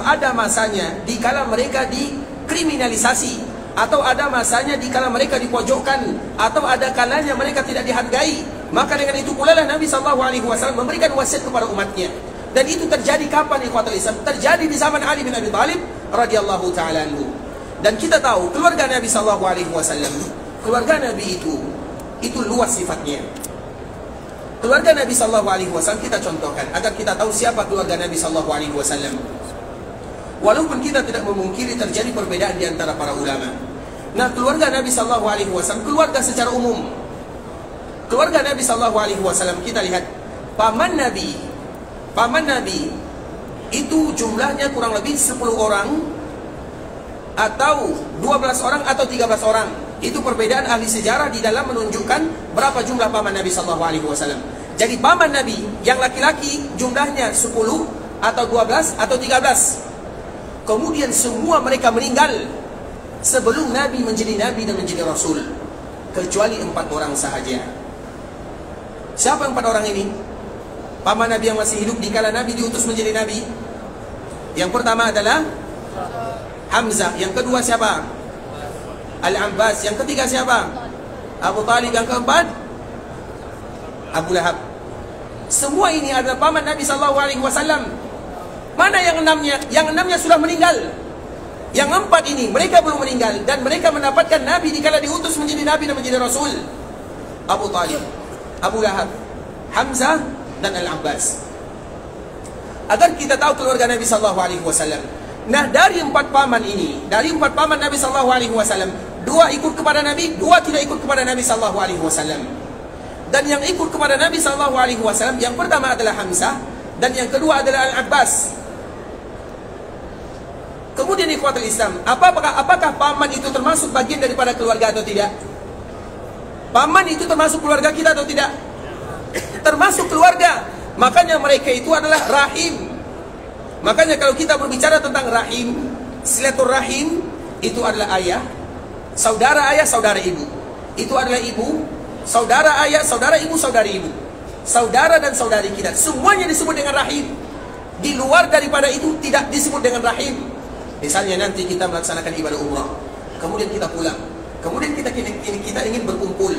ada masanya dikala mereka dikriminalisasi, atau ada masanya dikala mereka dipojokkan, atau ada kalanya mereka tidak dihargai. Maka dengan itu pula lah Nabi SAW memberikan wasiat kepada umatnya. Dan itu terjadi kapan ikhwatul Islam? Terjadi di zaman Ali bin Abi Thalib radhiyallahu ta'ala anhu. Dan kita tahu keluarga Nabi SAW, keluarga Nabi itu luas sifatnya. Keluarga Nabi SAW kita contohkan agar kita tahu siapa keluarga Nabi SAW. Walaupun kita tidak memungkiri terjadi perbedaan di antara para ulama. Nah, keluarga Nabi SAW, keluarga secara umum. Keluarga Nabi SAW kita lihat paman Nabi itu jumlahnya kurang lebih 10 orang atau 12 orang atau 13 orang. Itu perbedaan ahli sejarah di dalam menunjukkan berapa jumlah paman Nabi SAW. Jadi paman Nabi yang laki-laki jumlahnya 10 atau 12 atau 13. Kemudian semua mereka meninggal sebelum Nabi menjadi Nabi dan menjadi Rasul, kecuali 4 orang sahaja. Siapa 4 orang ini? Paman Nabi yang masih hidup dikala Nabi diutus menjadi Nabi. Yang pertama adalah Hamzah. Yang kedua siapa? Al-Abbas. Yang ketiga siapa? Abu Talib. Yang keempat Abu Lahab. Semua ini adalah paman Nabi SAW. Mana yang enamnya? Yang enamnya sudah meninggal. Yang 4 ini mereka belum meninggal, dan mereka mendapatkan Nabi dikala diutus menjadi Nabi dan menjadi Rasul. Abu Talib, Abu Lahab, Hamzah, dan Al-Abbas. Agar kita tahu keluarga Nabi sallallahu alaihi wasallam. Nah, dari 4 paman ini, dari 4 paman Nabi sallallahu alaihi wasallam, 2 ikut kepada Nabi, 2 tidak ikut kepada Nabi sallallahu alaihi wasallam. Dan yang ikut kepada Nabi sallallahu alaihi wasallam yang pertama adalah Hamzah dan yang kedua adalah Al-Abbas. Kemudian ikhwatul Islam, apakah paman itu termasuk bagian daripada keluarga atau tidak? Paman itu termasuk keluarga kita atau tidak? Termasuk keluarga. Makanya mereka itu adalah rahim. Makanya kalau kita berbicara tentang rahim, silaturahim, itu adalah ayah, saudara ibu. Itu adalah ibu, saudara ayah, saudara ibu, saudari ibu. Saudara dan saudari kita, semuanya disebut dengan rahim. Di luar daripada itu tidak disebut dengan rahim. Misalnya nanti kita melaksanakan ibadah umrah, kemudian kita pulang, kemudian kita ingin berkumpul.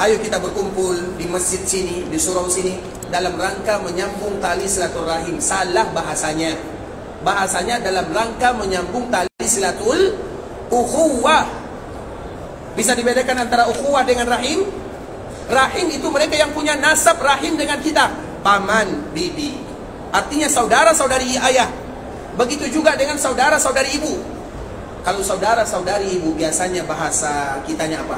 Ayo kita berkumpul di masjid sini, di surau sini, dalam rangka menyambung tali silaturahim. Salah bahasanya. Bahasanya dalam rangka menyambung tali silatul ukhuwah. Bisa dibedakan antara ukhuwah dengan rahim? Rahim itu mereka yang punya nasab rahim dengan kita, paman, bibi. Artinya saudara-saudari ayah. Begitu juga dengan saudara-saudari ibu. Kalau saudara-saudari ibu biasanya bahasa kitanya apa?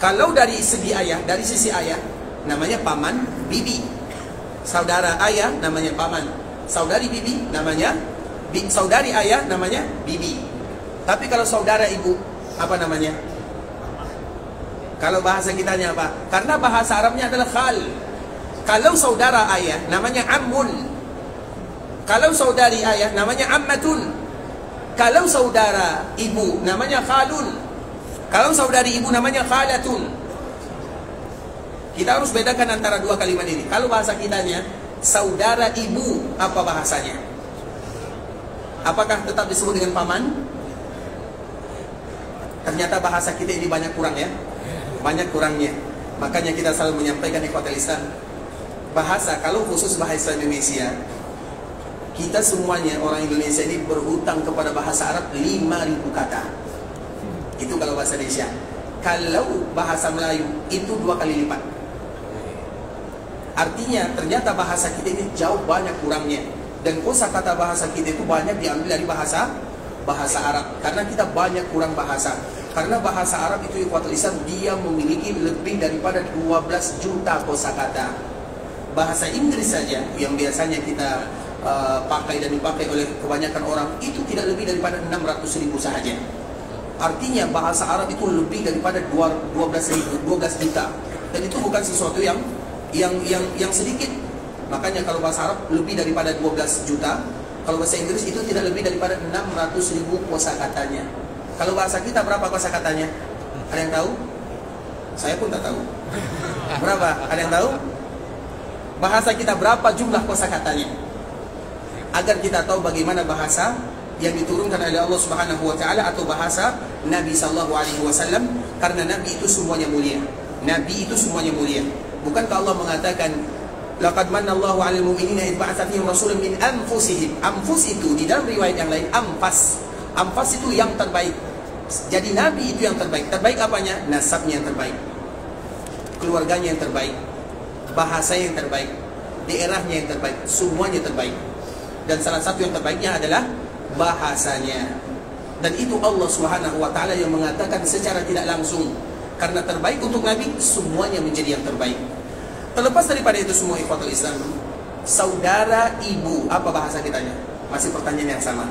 Kalau dari segi ayah, dari sisi ayah, namanya paman, bibi. Saudara ayah namanya paman. Saudari bibi namanya saudari ayah namanya bibi. Tapi kalau saudara ibu, apa namanya? Kalau bahasa kitanya apa? Karena bahasa Arabnya adalah khal. Kalau saudara ayah namanya ammun. Kalau saudari ayah namanya ammatun. Kalau saudara ibu namanya khalun. Kalau saudari ibu namanya khalatun. Kita harus bedakan antara 2 kalimat ini. Kalau bahasa kitanya saudara ibu, apa bahasanya? Apakah tetap disebut dengan paman? Ternyata bahasa kita ini banyak kurang ya. Banyak kurangnya. Makanya kita selalu menyampaikan ikhwatul Islam, bahasa, kalau khusus bahasa Indonesia, kita semuanya orang Indonesia ini berhutang kepada bahasa Arab 5.000 kata. Itu kalau bahasa Indonesia. Kalau bahasa Melayu itu 2 kali lipat. Artinya ternyata bahasa kita ini jauh banyak kurangnya. Dan kosakata bahasa kita itu banyak diambil dari bahasa Arab. Karena kita banyak kurang bahasa. Karena bahasa Arab itu ikhwatul Islam, dia memiliki lebih daripada 12 juta kosakata. Bahasa Inggris saja yang biasanya kita pakai dan dipakai oleh kebanyakan orang, itu tidak lebih daripada 600.000 sahaja. Artinya bahasa Arab itu lebih daripada 12 juta. Dan itu bukan sesuatu yang sedikit. Makanya kalau bahasa Arab lebih daripada 12 juta, kalau bahasa Inggris itu tidak lebih daripada 600.000 kosakatanya. Kalau bahasa kita berapa kosakatanya? Ada yang tahu? Saya pun tak tahu. Berapa? Ada yang tahu? Bahasa kita berapa jumlah kosakatanya? Agar kita tahu bagaimana bahasa yang diturunkan oleh Allah Subhanahu wa taala atau bahasa Nabi sallallahu alaihi wasallam, karena Nabi itu semuanya mulia. Nabi itu semuanya mulia. Bukankah Allah mengatakan laqad manna Allahu 'alal mu'minina idh ba'atsa fihim rasulan min anfusihim. Anfus itu di dalam riwayat yang lain anfas. Anfas itu yang terbaik. Jadi Nabi itu yang terbaik. Terbaik apanya? Nasabnya yang terbaik. Keluarganya yang terbaik. Bahasa yang terbaik. Daerahnya yang terbaik. Semuanya terbaik. Dan salah satu yang terbaiknya adalah bahasanya. Dan itu Allah Subhanahu wa taala yang mengatakan secara tidak langsung, karena terbaik untuk Nabi, semuanya menjadi yang terbaik. Terlepas daripada itu semua ikhwatul Islam, saudara ibu, apa bahasa kitanya? Masih pertanyaan yang sama.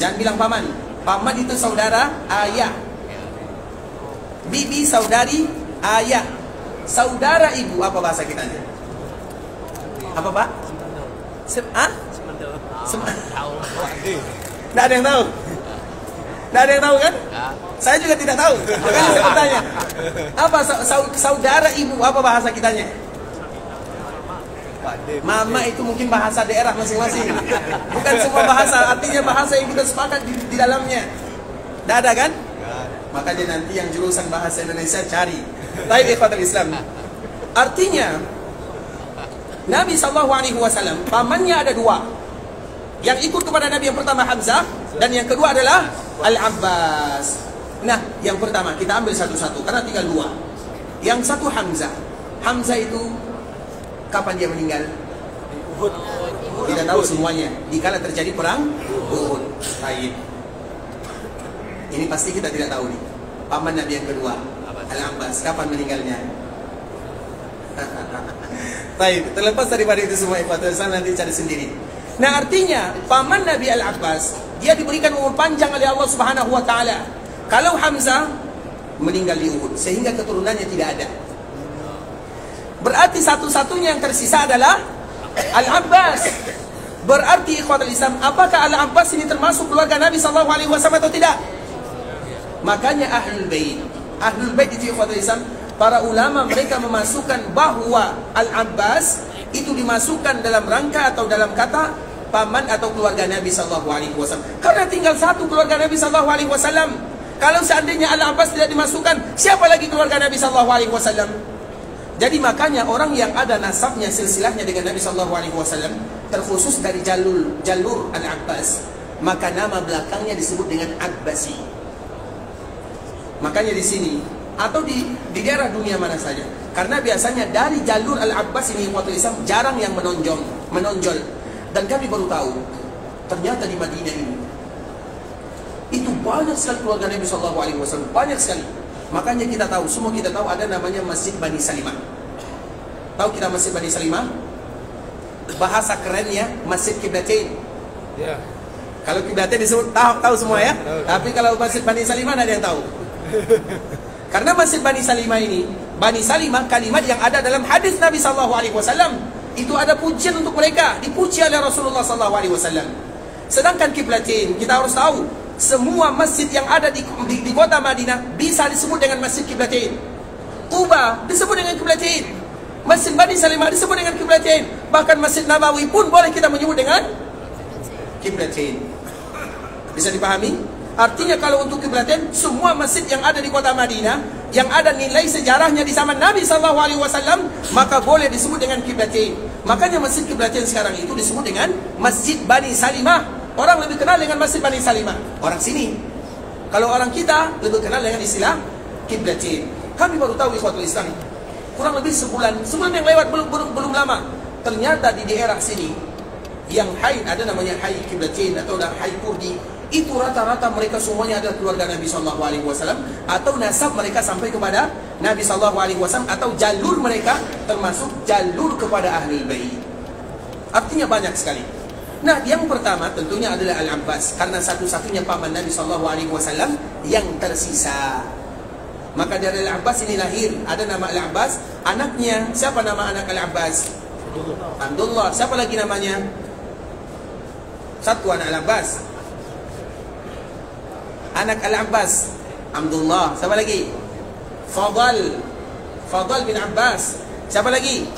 Jangan bilang paman. Paman itu saudara ayah. Bibi saudari ayah. Saudara ibu, apa bahasa kitanya? Apa Pak? Tidak ada yang tahu. Tidak ada yang tahu kan? Saya juga tidak tahu. Makanya saya bertanya. Apa saudara ibu, apa bahasa kitanya? Mama itu mungkin bahasa daerah masing-masing. Bukan semua bahasa, artinya bahasa yang kita sepakat di dalamnya. Tidak ada kan? Makanya nanti yang jurusan bahasa Indonesia cari. Baik ikhwatul Islam. Artinya Nabi SAW, pamannya ada 2. Yang ikut kepada Nabi yang pertama Hamzah, dan yang kedua adalah Al-Abbas. Nah, yang pertama kita ambil satu-satu karena tinggal 2. Yang satu Hamzah. Hamzah itu kapan dia meninggal? Uhud. Tidak tahu semuanya. Dikala terjadi perang Uhud. Baik. Ini pasti kita tidak tahu nih. Paman Nabi yang kedua, Al-Abbas, kapan meninggalnya? Baik, terlepas daripada itu semua, nanti cari sendiri. Nah, artinya paman Nabi Al-Abbas, dia diberikan umur panjang oleh Allah Subhanahu wa taala. Kalau Hamzah meninggal di Uhud, sehingga keturunannya tidak ada. Berarti satu-satunya yang tersisa adalah Al-Abbas. Berarti ikhwatul Islam, apakah Al-Abbas ini termasuk keluarga Nabi SAW atau tidak? Makanya Ahlul Bait itu ikhwatul Islam, para ulama mereka memasukkan bahwa Al-Abbas itu dimasukkan dalam rangka atau dalam kata paman atau keluarga Nabi SAW. Karena tinggal satu keluarga Nabi SAW. Kalau seandainya Al-Abbas tidak dimasukkan, siapa lagi keluarga Nabi SAW? Jadi makanya orang yang ada nasabnya, silsilahnya dengan Nabi SAW, terkhusus dari jalur Al-Abbas, maka nama belakangnya disebut dengan Abbasi. Makanya di sini atau di daerah dunia mana saja, karena biasanya dari jalur Al-Abbas ini waktu Islam jarang yang menonjol. Dan kami baru tahu ternyata di Madinah ini itu banyak sekali keluarga Nabi SAW, banyak sekali. Makanya kita tahu, semua kita tahu ada namanya Masjid Bani Salimah. Tahu kita Masjid Bani Salimah? Bahasa kerennya Masjid Qiblatain. Ya. Kalau Qiblatain disebut tahu semua ya. Tapi kalau Masjid Bani Salimah ada yang tahu. Karena Masjid Bani Salimah ini, Bani Salimah kalimat yang ada dalam hadis Nabi SAW. Itu ada pujian untuk mereka, dipuji oleh Rasulullah SAW. Sedangkan Qiblatain, kita harus tahu, semua masjid yang ada di kota Madinah bisa disebut dengan Masjid Qiblatain. Quba disebut dengan Qiblatain. Masjid Bani Salimah disebut dengan Qiblatain. Bahkan Masjid Nabawi pun boleh kita menyebut dengan Qiblatain. Bisa dipahami? Artinya kalau untuk Qiblatain, semua masjid yang ada di kota Madinah yang ada nilai sejarahnya di zaman Nabi SAW, maka boleh disebut dengan Qiblatain. Makanya Masjid Qiblatain sekarang itu disebut dengan Masjid Bani Salimah. Orang lebih kenal dengan Masjid Bani Salimah, orang sini. Kalau orang kita lebih kenal dengan istilah Qiblatain. Kami baru tahu ikhwatul Islam, kurang lebih sebulan yang lewat, belum lama, ternyata di daerah sini yang haid, ada namanya haid Qiblatain atau haid Kurdi, itu rata-rata mereka semuanya adalah keluarga Nabi SAW, atau nasab mereka sampai kepada Nabi SAW, atau jalur mereka termasuk jalur kepada Ahlul Bait. Artinya banyak sekali. Nah, yang pertama tentunya adalah Al-Abbas, karena satu-satunya paman Nabi SAW yang tersisa. Maka dari Al-Abbas ini lahir, ada nama Al-Abbas. Anaknya, siapa nama anak Al-Abbas? Abdullah. Siapa lagi namanya? Satu anak Al-Abbas. Anak Al-Abbas Abdullah. Siapa lagi? Fadl bin Abbas. Siapa lagi?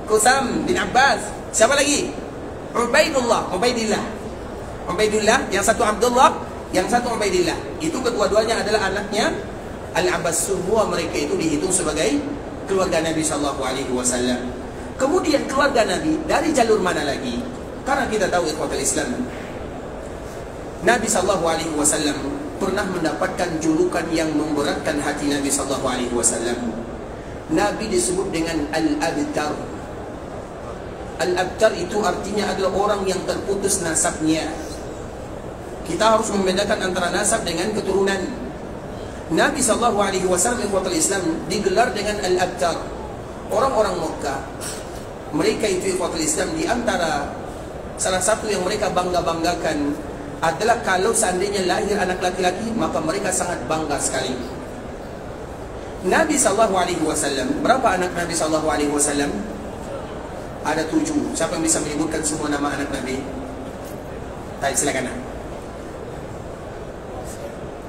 Qusam bin Abbas. Siapa lagi? Ubaidillah. Yang satu Abdullah, yang satu Ubaidillah. Itu kedua-duanya adalah anaknya Al-Abbas. Semua mereka itu dihitung sebagai keluarga Nabi SAW. Kemudian keluarga Nabi dari jalur mana lagi? Karena kita tahu ikhwatul Islam, Nabi SAW pernah mendapatkan julukan yang memberatkan hati Nabi SAW. Nabi disebut dengan Al-Abtar. Al-Abtar itu artinya adalah orang yang terputus nasabnya. Kita harus membedakan antara nasab dengan keturunan. Nabi SAW ikhwatul Islam digelar dengan Al-Abtar. Orang-orang Mekah, mereka itu ikhwatul Islam, di antara salah satu yang mereka bangga-banggakan adalah kalau seandainya lahir anak laki-laki, maka mereka sangat bangga sekali. Nabi SAW, berapa anak Nabi SAW? Ada 7. Siapa yang bisa menyebutkan semua nama anak Nabi? Baik, silakan.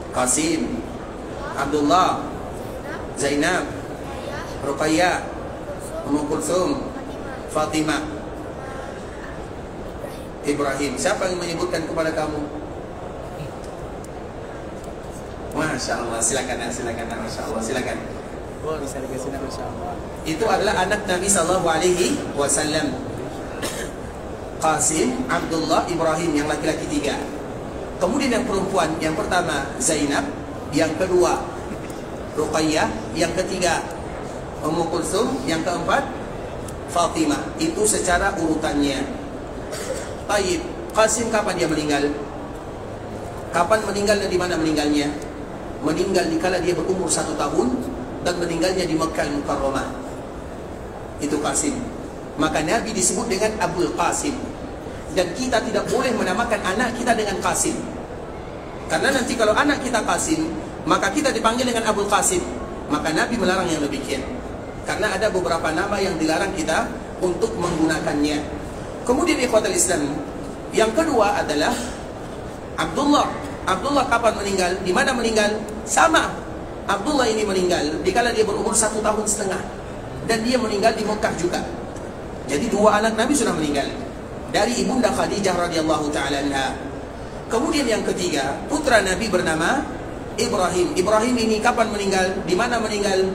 Qasim, Abdullah, Zainab, Ruqayyah, Ummu Kulsum, Fatimah, Ibrahim. Siapa yang menyebutkan kepada kamu? Masya Allah, silakan. Masya Allah, silakan. Oh, bisa dikasih nama Masya Allah. Itu adalah anak Nabi SAW. Qasim, Abdullah, Ibrahim, yang laki-laki 3. Kemudian yang perempuan, yang pertama Zainab, yang kedua Ruqayyah, yang ketiga Ummu Kulsum, yang keempat Fatimah. Itu secara urutannya. Taib, Qasim kapan dia meninggal? Kapan meninggal dan di mana meninggalnya? Meninggal dikala dia berumur 1 tahun dan meninggalnya di Makkah Al-Mukarramah. Itu Qasim. Maka Nabi disebut dengan Abul Qasim. Dan kita tidak boleh menamakan anak kita dengan Qasim. Karena nanti kalau anak kita Qasim, maka kita dipanggil dengan Abul Qasim. Maka Nabi melarang yang demikian. Karena ada beberapa nama yang dilarang kita untuk menggunakannya. Kemudian ikhwatul Islam, yang kedua adalah Abdullah. Abdullah kapan meninggal? Di mana meninggal? Sama. Abdullah ini meninggal dikala dia berumur 1,5 tahun. Dan dia meninggal di Mekah juga. Jadi 2 anak Nabi sudah meninggal. Dari ibunda Khadijah radhiyallahu taala anha. Kemudian yang ketiga, putra Nabi bernama Ibrahim. Ibrahim ini kapan meninggal? Di mana meninggal?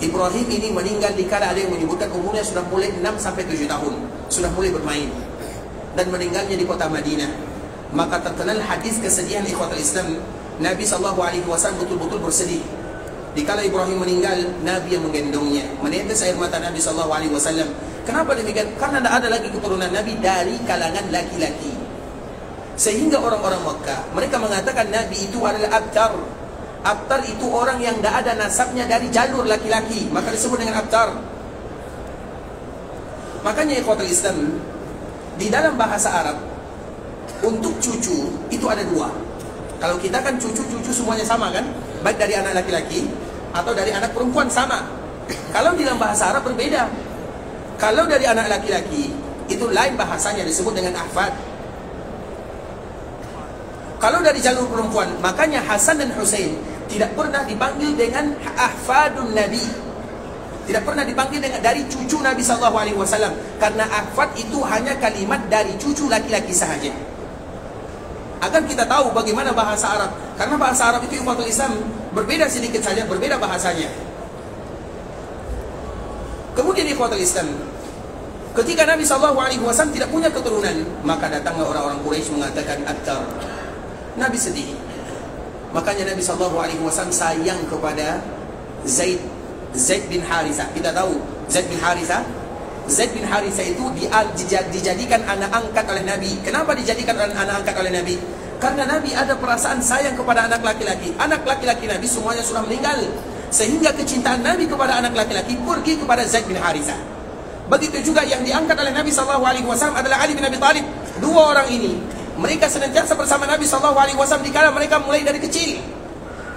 Ibrahim ini meninggal dikala ada yang menyebutkan umurnya sudah mulai 6 sampai 7 tahun. Sudah mulai bermain. Dan meninggalnya di kota Madinah. Maka terkenal hadis kesedihan ikhwatul Islam. Nabi SAW betul-betul bersedih. Dikala Ibrahim meninggal, Nabi yang menggendongnya, menetes air mata Nabi SAW. Kenapa demikian? Karena tidak ada lagi keturunan Nabi dari kalangan laki-laki. Sehingga orang-orang Makkah, mereka mengatakan Nabi itu adalah Abtar. Abtar itu orang yang tidak ada nasabnya dari jalur laki-laki, maka disebut dengan Abtar. Makanya ikhwatul Islam, di dalam bahasa Arab, untuk cucu itu ada 2. Kalau kita kan cucu-cucu semuanya sama kan, baik dari anak laki-laki atau dari anak perempuan sama. Kalau di dalam bahasa Arab berbeda. Kalau dari anak laki-laki itu lain bahasanya, disebut dengan ahfad. Kalau dari jalur perempuan, makanya Hasan dan Husain tidak pernah dipanggil dengan ahfadun Nabi. Tidak pernah dipanggil dengan dari cucu Nabi SAW. Karena ahfad itu hanya kalimat dari cucu laki-laki sahaja. Agar kita tahu bagaimana bahasa Arab. Karena bahasa Arab itu ikhwatul Islam berbeda sedikit saja, berbeda bahasanya. Kemudian ikhwatul Islam, ketika Nabi SAW tidak punya keturunan, maka datanglah orang-orang Quraisy mengatakan Abtar. Nabi sedih. Makanya Nabi SAW sayang kepada Zaid bin Harithah. Kita tahu Zaid bin Harithah. Zaid bin Harithah itu dijadikan anak angkat oleh Nabi. Kenapa dijadikan anak angkat oleh Nabi? Karena Nabi ada perasaan sayang kepada anak laki-laki. Anak laki-laki Nabi semuanya sudah meninggal. Sehingga kecintaan Nabi kepada anak laki-laki pergi kepada Zaid bin Harithah. Begitu juga yang diangkat oleh Nabi SAW adalah Ali bin Abi Thalib. 2 orang ini, mereka senantiasa bersama Nabi SAW dikala mereka mulai dari kecil.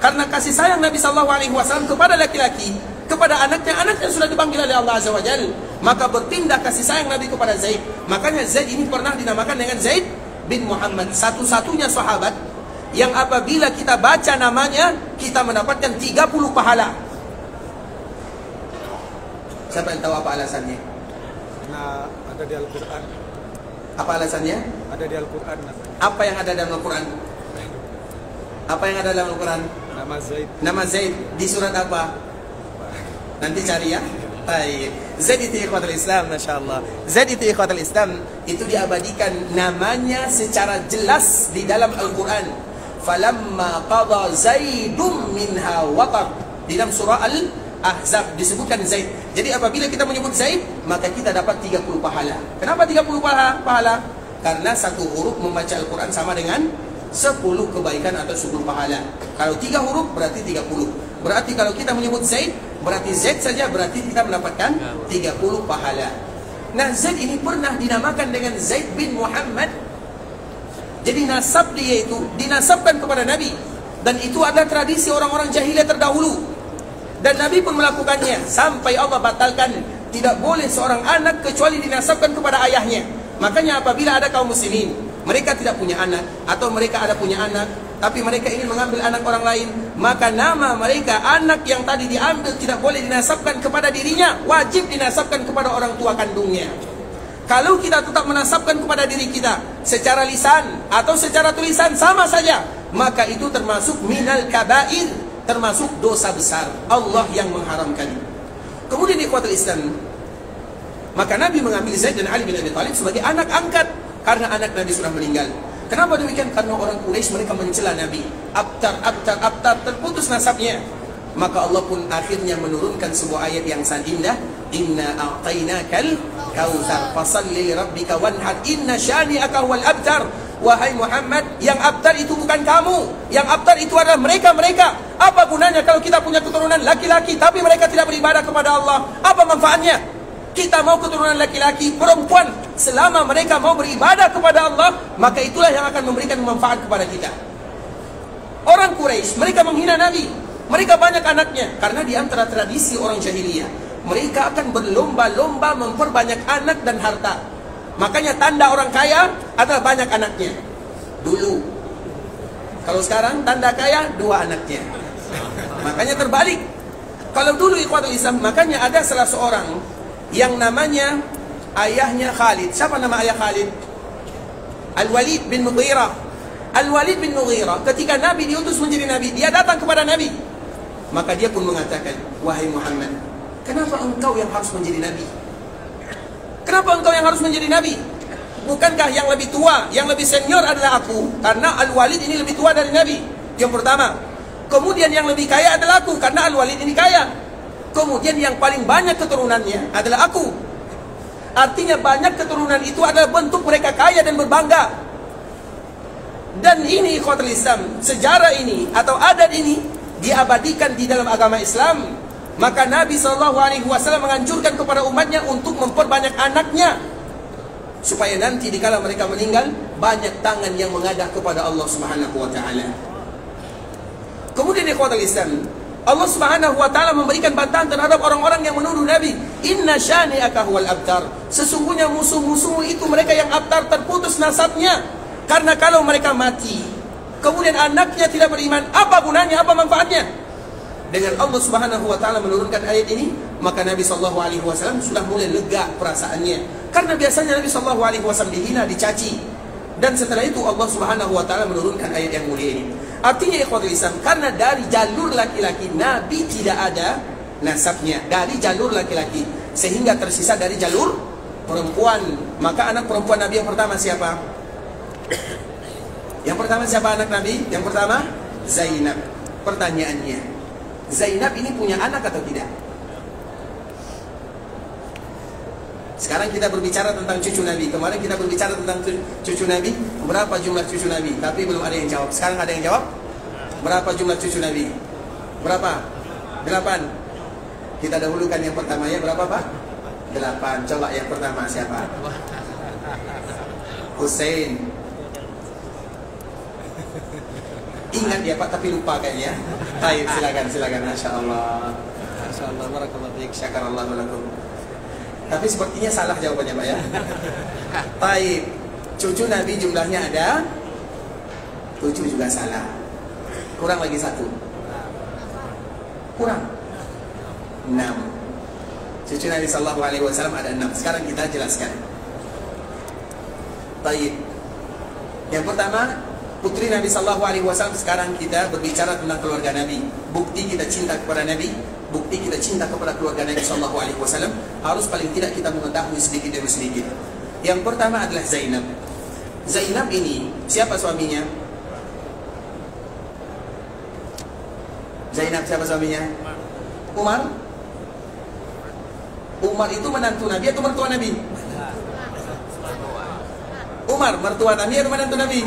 Karena kasih sayang Nabi SAW kepada laki-laki, kepada anaknya sudah dipanggil oleh Allah Azza wa Jalla, maka berpindah kasih sayang Nabi kepada Zaid. Makanya Zaid ini pernah dinamakan dengan Zaid bin Muhammad, satu-satunya sahabat yang apabila kita baca namanya kita mendapatkan 30 pahala. Siapa yang tahu apa alasannya? Karena ada di Al-Quran. Apa alasannya? Ada di Al-Quran. Apa yang ada dalam Al-Quran? Apa yang ada dalam Al-Quran? Nama Zaid. Nama Zaid di surat apa? Nanti cari ya. Baik. Zaid itu ikhwatul Islam, Masya Allah. Zaid itu ikhwatul Islam, itu diabadikan namanya secara jelas di dalam Al-Quran. Falamma qada Zaidum minha watar. Di dalam surah Al-Ahzab disebutkan Zaid. Jadi apabila kita menyebut Zaid, maka kita dapat 30 pahala. Kenapa 30 pahala? Karena satu huruf membaca Al-Quran sama dengan 10 kebaikan atau 10 pahala. Kalau 3 huruf berarti 30. Berarti kalau kita menyebut Zaid, berarti Zaid saja berarti kita mendapatkan 30 pahala. Nah, Zaid ini pernah dinamakan dengan Zaid bin Muhammad. Jadi nasab dia itu dinasabkan kepada Nabi. Dan itu adalah tradisi orang-orang jahiliyah terdahulu. Dan Nabi pun melakukannya sampai Allah batalkan. Tidak boleh seorang anak kecuali dinasabkan kepada ayahnya. Makanya apabila ada kaum muslimin, mereka tidak punya anak, atau mereka ada punya anak, tapi mereka ingin mengambil anak orang lain, maka nama mereka, anak yang tadi diambil tidak boleh dinasabkan kepada dirinya, wajib dinasabkan kepada orang tua kandungnya. Kalau kita tetap menasabkan kepada diri kita secara lisan atau secara tulisan sama saja, maka itu termasuk minal kabair, termasuk dosa besar. Allah yang mengharamkan. Kemudian ikhwatul Islam, maka Nabi mengambil Zaid dan Ali bin Abi Thalib sebagai anak angkat karena anak Nabi sudah meninggal. Kenapa demikian? Karena orang Quraisy mereka mencela Nabi. Abtar, terputus nasabnya. Maka Allah pun akhirnya menurunkan sebuah ayat yang sangat indah, inna a'tainakal kautsar fasalli lirabbika wanhar inna syani'aka huwal abtar. Wahai Muhammad, yang abtar itu bukan kamu, yang abtar itu adalah mereka-mereka. Apa gunanya kalau kita punya keturunan laki-laki tapi mereka tidak beribadah kepada Allah? Apa manfaatnya? Kita mau keturunan laki-laki, perempuan, selama mereka mau beribadah kepada Allah, maka itulah yang akan memberikan manfaat kepada kita. Orang Quraisy, mereka menghina Nabi. Mereka banyak anaknya, karena di antara tradisi orang jahiliyah, mereka akan berlomba-lomba memperbanyak anak dan harta. Makanya tanda orang kaya adalah banyak anaknya. Dulu. Kalau sekarang tanda kaya 2 anaknya. Makanya terbalik. Kalau dulu ikhwatul Islam, makanya ada salah seorang yang namanya ayahnya Khalid. Siapa nama ayah Khalid? Al-Walid bin Mughirah. Al-Walid bin Mughirah ketika Nabi diutus menjadi Nabi, dia datang kepada Nabi. Maka dia pun mengatakan, wahai Muhammad, kenapa engkau yang harus menjadi Nabi? Kenapa engkau yang harus menjadi Nabi? Bukankah yang lebih tua, yang lebih senior adalah aku? Karena Al-Walid ini lebih tua dari Nabi. Yang pertama. Kemudian yang lebih kaya adalah aku, karena Al-Walid ini kaya. Kemudian yang paling banyak keturunannya adalah aku. Artinya banyak keturunan itu adalah bentuk mereka kaya dan berbangga. Dan ini ikhwatul Islam, sejarah ini atau adat ini diabadikan di dalam agama Islam. Maka Nabi SAW menganjurkan kepada umatnya untuk memperbanyak anaknya, supaya nanti dikala mereka meninggal, banyak tangan yang mengadah kepada Allah Subhanahu wa ta'ala. Kemudian ikhwatul Islam, Allah Subhanahu wa ta'ala memberikan bantahan terhadap orang-orang yang menuduh Nabi. Inna syani'aka huwal abtar. Sesungguhnya musuh-musuhmu itu mereka yang abtar, terputus nasabnya. Karena kalau mereka mati, kemudian anaknya tidak beriman, apa gunanya, apa manfaatnya? Dengan Allah Subhanahu wa ta'ala menurunkan ayat ini, maka Nabi SAW sudah mulai lega perasaannya. Karena biasanya Nabi SAW dihina, dicaci. Dan setelah itu Allah Subhanahu wa ta'ala menurunkan ayat yang mulia ini. Artinya ikhwatul Islam, karena dari jalur laki-laki Nabi tidak ada nasabnya, dari jalur laki-laki, sehingga tersisa dari jalur perempuan. Maka anak perempuan Nabi yang pertama siapa? Yang pertama siapa anak Nabi? Yang pertama Zainab. Pertanyaannya, Zainab ini punya anak atau tidak? Sekarang kita berbicara tentang cucu Nabi. Kemarin kita berbicara tentang cucu Nabi. Berapa jumlah cucu Nabi? Tapi belum ada yang jawab. Sekarang ada yang jawab? Berapa jumlah cucu Nabi? Berapa? 8. Kita dahulukan yang pertama ya. Berapa Pak? 8. Coba yang pertama siapa? Hussein. Ingat ya Pak, tapi lupa kayaknya. Baik, silakan. Masya Allah. Masya Allah. Barakallahu fiik. Syakarallahu lakum. Tapi sepertinya salah jawabannya Pak ya. Baik. Cucu Nabi jumlahnya ada 7 juga salah. Kurang lagi 1. Kurang 6. Cucu Nabi SAW ada 6. Sekarang kita jelaskan. Baik. Yang pertama, putri Nabi SAW. Sekarang kita berbicara tentang keluarga Nabi. Bukti kita cinta kepada Nabi, bukti kita cinta kepada keluarga Nabi SAW, harus paling tidak kita mengetahui sedikit demi sedikit. Yang pertama adalah Zainab. Zainab ini siapa suaminya? Zainab siapa suaminya? Umar. Umar itu menantu Nabi atau mertua Nabi? Umar mertua Nabi atau menantu Nabi?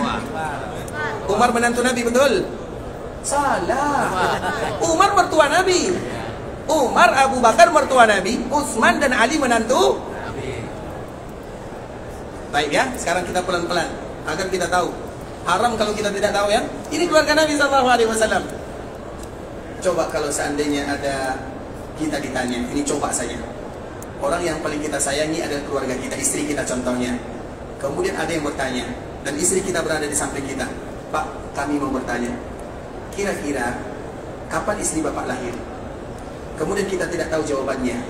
Umar menantu Nabi, betul? Salah. Umar mertua Nabi. Umar, Abu Bakar mertua Nabi, Utsman dan Ali menantu Nabi. Baik ya, sekarang kita pelan-pelan agar kita tahu. Haram kalau kita tidak tahu ya. Ini keluarga Nabi SAW. Coba kalau seandainya ada kita ditanya, ini coba saja. Orang yang paling kita sayangi adalah keluarga kita, istri kita contohnya. Kemudian ada yang bertanya, dan istri kita berada di samping kita. Pak, kami mau bertanya, kira-kira kapan istri Bapak lahir? Kemudian kita tidak tahu jawabannya.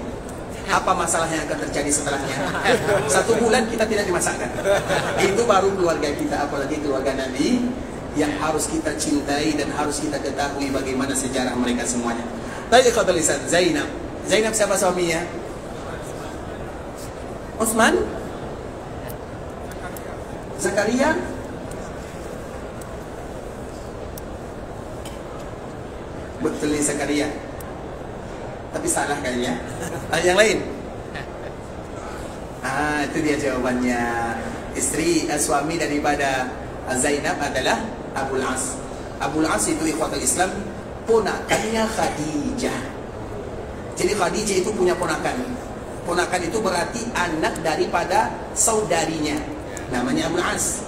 Apa masalah yang akan terjadi setelahnya? 1 bulan kita tidak dimasakkan. Itu baru keluarga kita, apalagi keluarga Nabi yang harus kita cintai dan harus kita ketahui bagaimana sejarah mereka semuanya. Tadi kata lisan Zainab. Zainab siapa suaminya? Utsman? Zakaria? Betul, Zakaria. tapi salah kayaknya. Yang lain? Itu dia jawabannya. Suami daripada Zainab adalah Abul As. Abul As itu ikhwatul Islam, ponakannya Khadijah. Jadi Khadijah itu punya ponakan. Ponakan itu berarti anak daripada saudarinya, namanya Abul As.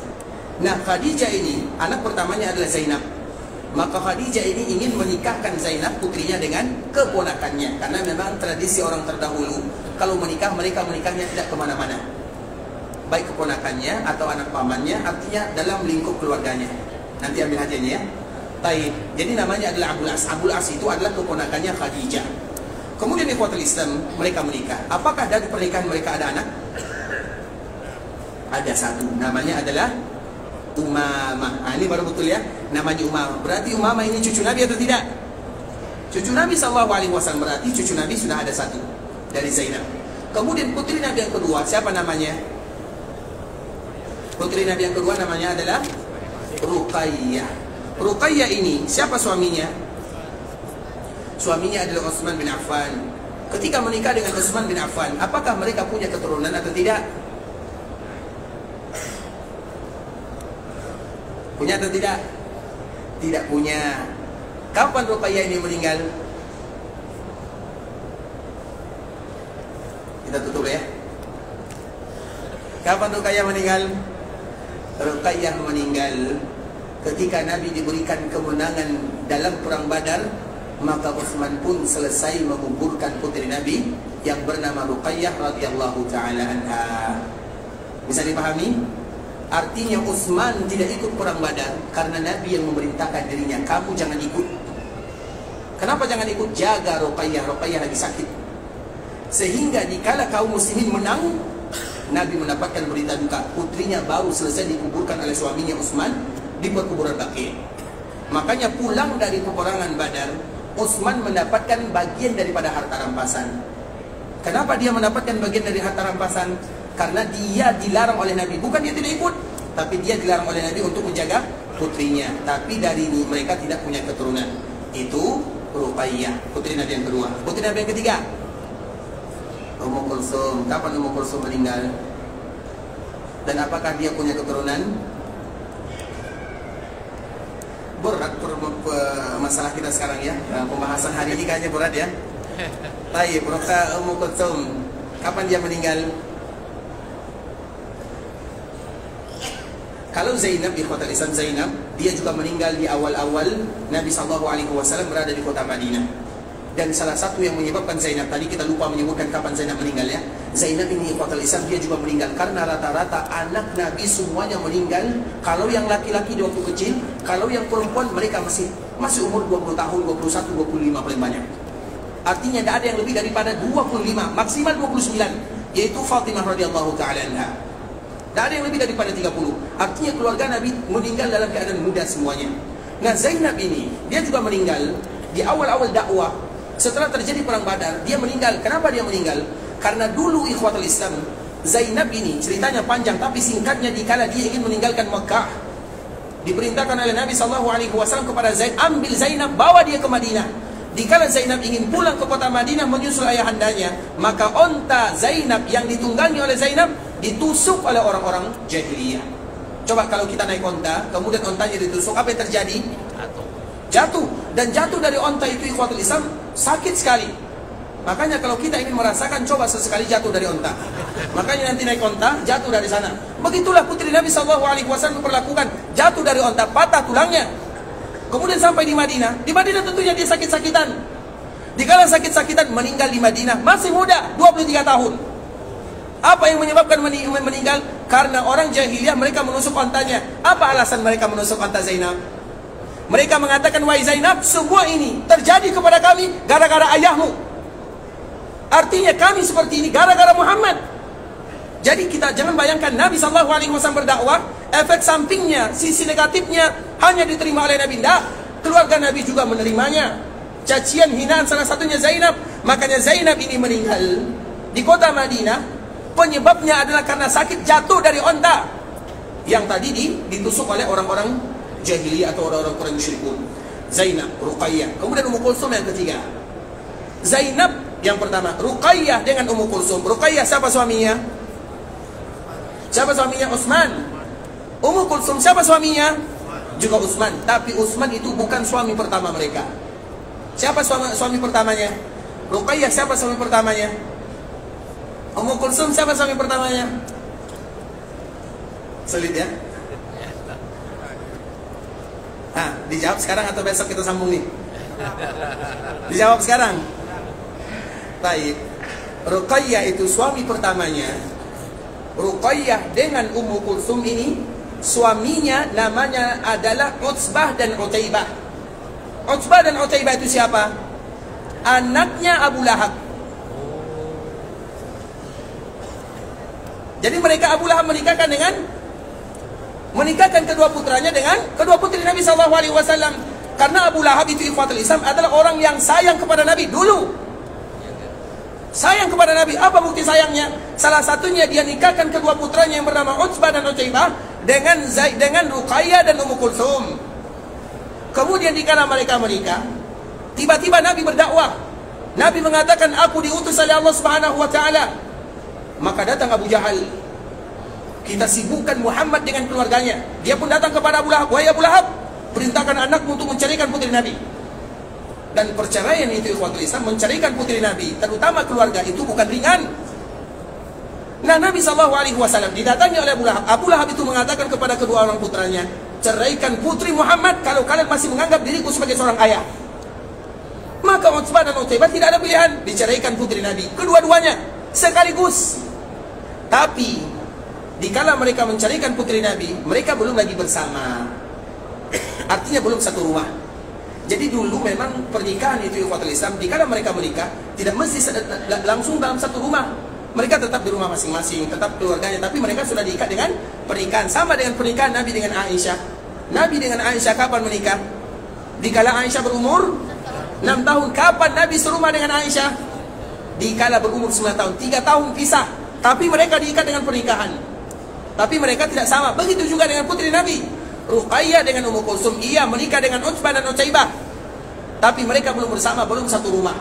Nah, Khadijah ini anak pertamanya adalah Zainab. Maka Khadijah ini ingin menikahkan Zainab putrinya dengan keponakannya, karena memang tradisi orang terdahulu kalau menikah, mereka menikahnya tidak kemana-mana, baik keponakannya atau anak pamannya, artinya dalam lingkup keluarganya. Nanti ambil hadiahnya ya. Baik, jadi namanya adalah Abul As. Abul As itu adalah keponakannya Khadijah. Kemudian ikhwatul Islam, mereka menikah. Apakah dari pernikahan mereka ada anak? Ada satu, namanya adalah Umamah. Ini baru betul ya, namanya Umamah. Berarti Umamah ini cucu Nabi atau tidak? Cucu Nabi SAW, berarti cucu Nabi sudah ada satu dari Zainab. Kemudian putri Nabi yang kedua, siapa namanya? Putri Nabi yang kedua namanya adalah Ruqayyah. Ruqayyah ini siapa suaminya? Suaminya adalah Utsman bin Affan. Ketika menikah dengan Utsman bin Affan, apakah mereka punya keturunan atau tidak? Punya atau tidak? Tidak punya. Kapan Ruqayyah ini meninggal? Kita tutup ya. Kapan Ruqayyah meninggal? Ruqayyah meninggal ketika Nabi diberikan kemenangan dalam perang Badar. Maka Utsman pun selesai menguburkan putri Nabi yang bernama Ruqayyah radhiyallahu taala anha. Bisa dipahami? Artinya Utsman tidak ikut perang Badar karena Nabi yang memerintahkan dirinya, kamu jangan ikut. Kenapa jangan ikut? Jaga Ruqayyah, Ruqayyah lagi sakit. Sehingga dikala kaum muslimin menang, Nabi mendapatkan berita duka, putrinya baru selesai dikuburkan oleh suaminya Utsman di perkuburan Baqi'. Makanya pulang dari peperangan Badar, Utsman mendapatkan bagian daripada harta rampasan. Kenapa dia mendapatkan bagian dari harta rampasan? Karena dia dilarang oleh Nabi. Bukan dia tidak ikut, tapi dia dilarang oleh Nabi untuk menjaga putrinya. Tapi dari ini mereka tidak punya keturunan. Itu Ruqayyah, putri Nabi yang kedua. Putri Nabi yang ketiga, Ummu Kulsum. Kapan Ummu Kulsum meninggal? Dan apakah dia punya keturunan? Berat masalah kita sekarang ya. Pembahasan hari ini kayaknya berat ya. Baik, Ummu Kulsum. Kapan dia meninggal? Kalau Zainab, ikhwatul Islam, Zainab, dia juga meninggal di awal-awal Nabi SAW berada di kota Madinah. Dan salah satu yang menyebabkan Zainab, tadi kita lupa menyebutkan kapan Zainab meninggal ya. Zainab ini ikhwatul Islam, dia juga meninggal karena rata-rata anak Nabi semuanya meninggal. Kalau yang laki-laki di waktu kecil, kalau yang perempuan mereka masih umur 20 tahun, 21, 25 paling banyak. Artinya tidak ada yang lebih daripada 25, maksimal 29, yaitu Fatimah radhiyallahu taala anha. Tidak ada yang lebih daripada 30. Artinya keluarga Nabi meninggal dalam keadaan muda semuanya. Nah, Zainab ini dia juga meninggal di awal-awal dakwah. Setelah terjadi perang Badar, dia meninggal. Kenapa dia meninggal? Karena dulu ikhwatul Islam, Zainab ini ceritanya panjang, tapi singkatnya dikala dia ingin meninggalkan Mekah, diperintahkan oleh Nabi SAW kepada Zaid, ambil Zainab, bawa dia ke Madinah. Dikala Zainab ingin pulang ke kota Madinah menyusul ayahandanya, maka onta Zainab yang ditunggangi oleh Zainab ditusuk oleh orang-orang jahiliyah. Coba kalau kita naik onta, kemudian ontanya ditusuk, apa yang terjadi? Jatuh. Dan jatuh dari onta itu ikhwatul Islam sakit sekali. Makanya kalau kita ingin merasakan, coba sesekali jatuh dari onta. Makanya nanti naik onta, jatuh dari sana. Begitulah putri Nabi SAW diperlakukan, jatuh dari onta, patah tulangnya. Kemudian sampai di Madinah. Di Madinah tentunya dia sakit-sakitan. Dikala sakit-sakitan meninggal di Madinah, masih muda, 23 tahun. Apa yang menyebabkan meninggal? Karena orang jahiliyah mereka menusuk ontanya. Apa alasan mereka menusuk onta Zainab? Mereka mengatakan, wahai Zainab, semua ini terjadi kepada kami gara-gara ayahmu. Artinya kami seperti ini gara-gara Muhammad. Jadi kita jangan bayangkan Nabi SAW berdakwah, efek sampingnya, sisi negatifnya hanya diterima oleh Nabi. Tidak, keluarga Nabi juga menerimanya. Cacian, hinaan salah satunya Zainab. Makanya Zainab ini meninggal di kota Madinah. Penyebabnya adalah karena sakit jatuh dari onta yang tadi ditusuk oleh orang-orang jahiliyah atau orang-orang musyrikun. Zainab, Ruqayyah. Kemudian Ummu Kulsum yang ketiga. Zainab yang pertama, Ruqayyah dengan Ummu Kulsum. Ruqayyah siapa suaminya? Siapa suaminya? Utsman. Ummu Kulsum siapa suaminya? Juga Utsman. Tapi Utsman itu bukan suami pertama mereka. Siapa suami pertamanya? Ruqayyah siapa suami pertamanya? Ummu Kulsum siapa suami pertamanya? Sulit ya? Dijawab sekarang atau besok kita sambung nih? Dijawab sekarang. Baik. Ruqayyah itu suami pertamanya. Ruqayyah dengan Ummu Kulsum ini suaminya namanya adalah Utsbah dan Utaibah. Utsbah dan Utaibah itu siapa? Anaknya Abu Lahab. Jadi mereka Abu Lahab menikahkan kedua putranya dengan kedua putri Nabi SAW. Karena Abu Lahab itu ikhwatul Islam adalah orang yang sayang kepada Nabi dulu. Sayang kepada Nabi. Apa bukti sayangnya? Salah satunya dia nikahkan kedua putranya yang bernama Utsbah dan Utaibah dengan Ruqayyah dan Ummu Kulsum. Kemudian dikala mereka menikah, tiba-tiba Nabi berdakwah. Nabi mengatakan, aku diutus oleh Allah Subhanahu wa taala. Maka datang Abu Jahal. Kita sibukkan Muhammad dengan keluarganya. Dia pun datang kepada Abu Lahab. Wahai Abu Lahab, perintahkan anakmu untuk menceraikan putri Nabi. Dan perceraian itu ikhwatul Islam, menceraikan putri Nabi, terutama keluarga, itu bukan ringan. Nah, Nabi SAW didatangi oleh Abu Lahab. Abu Lahab itu mengatakan kepada kedua orang putranya, ceraikan putri Muhammad kalau kalian masih menganggap diriku sebagai seorang ayah. Maka Utsbah dan Utaibah tidak ada pilihan, diceraikan putri Nabi, kedua-duanya sekaligus. Tapi dikala mereka mencarikan putri Nabi, mereka belum lagi bersama. Artinya belum satu rumah. Jadi dulu memang pernikahan itu ikhwatul Islam, dikala mereka menikah tidak mesti langsung dalam satu rumah. Mereka tetap di rumah masing-masing, tetap keluarganya, tapi mereka sudah diikat dengan pernikahan. Sama dengan pernikahan Nabi dengan Aisyah. Nabi dengan Aisyah kapan menikah? Dikala Aisyah berumur 6 tahun. Kapan Nabi serumah dengan Aisyah? Dikala berumur 9 tahun. 3 tahun pisah, tapi mereka diikat dengan pernikahan. Tapi mereka tidak sama. Begitu juga dengan putri Nabi. Ruqayyah dengan Ummu Kulsum, ia menikah dengan Utsbah dan Utaibah, tapi mereka belum bersama, belum satu rumah.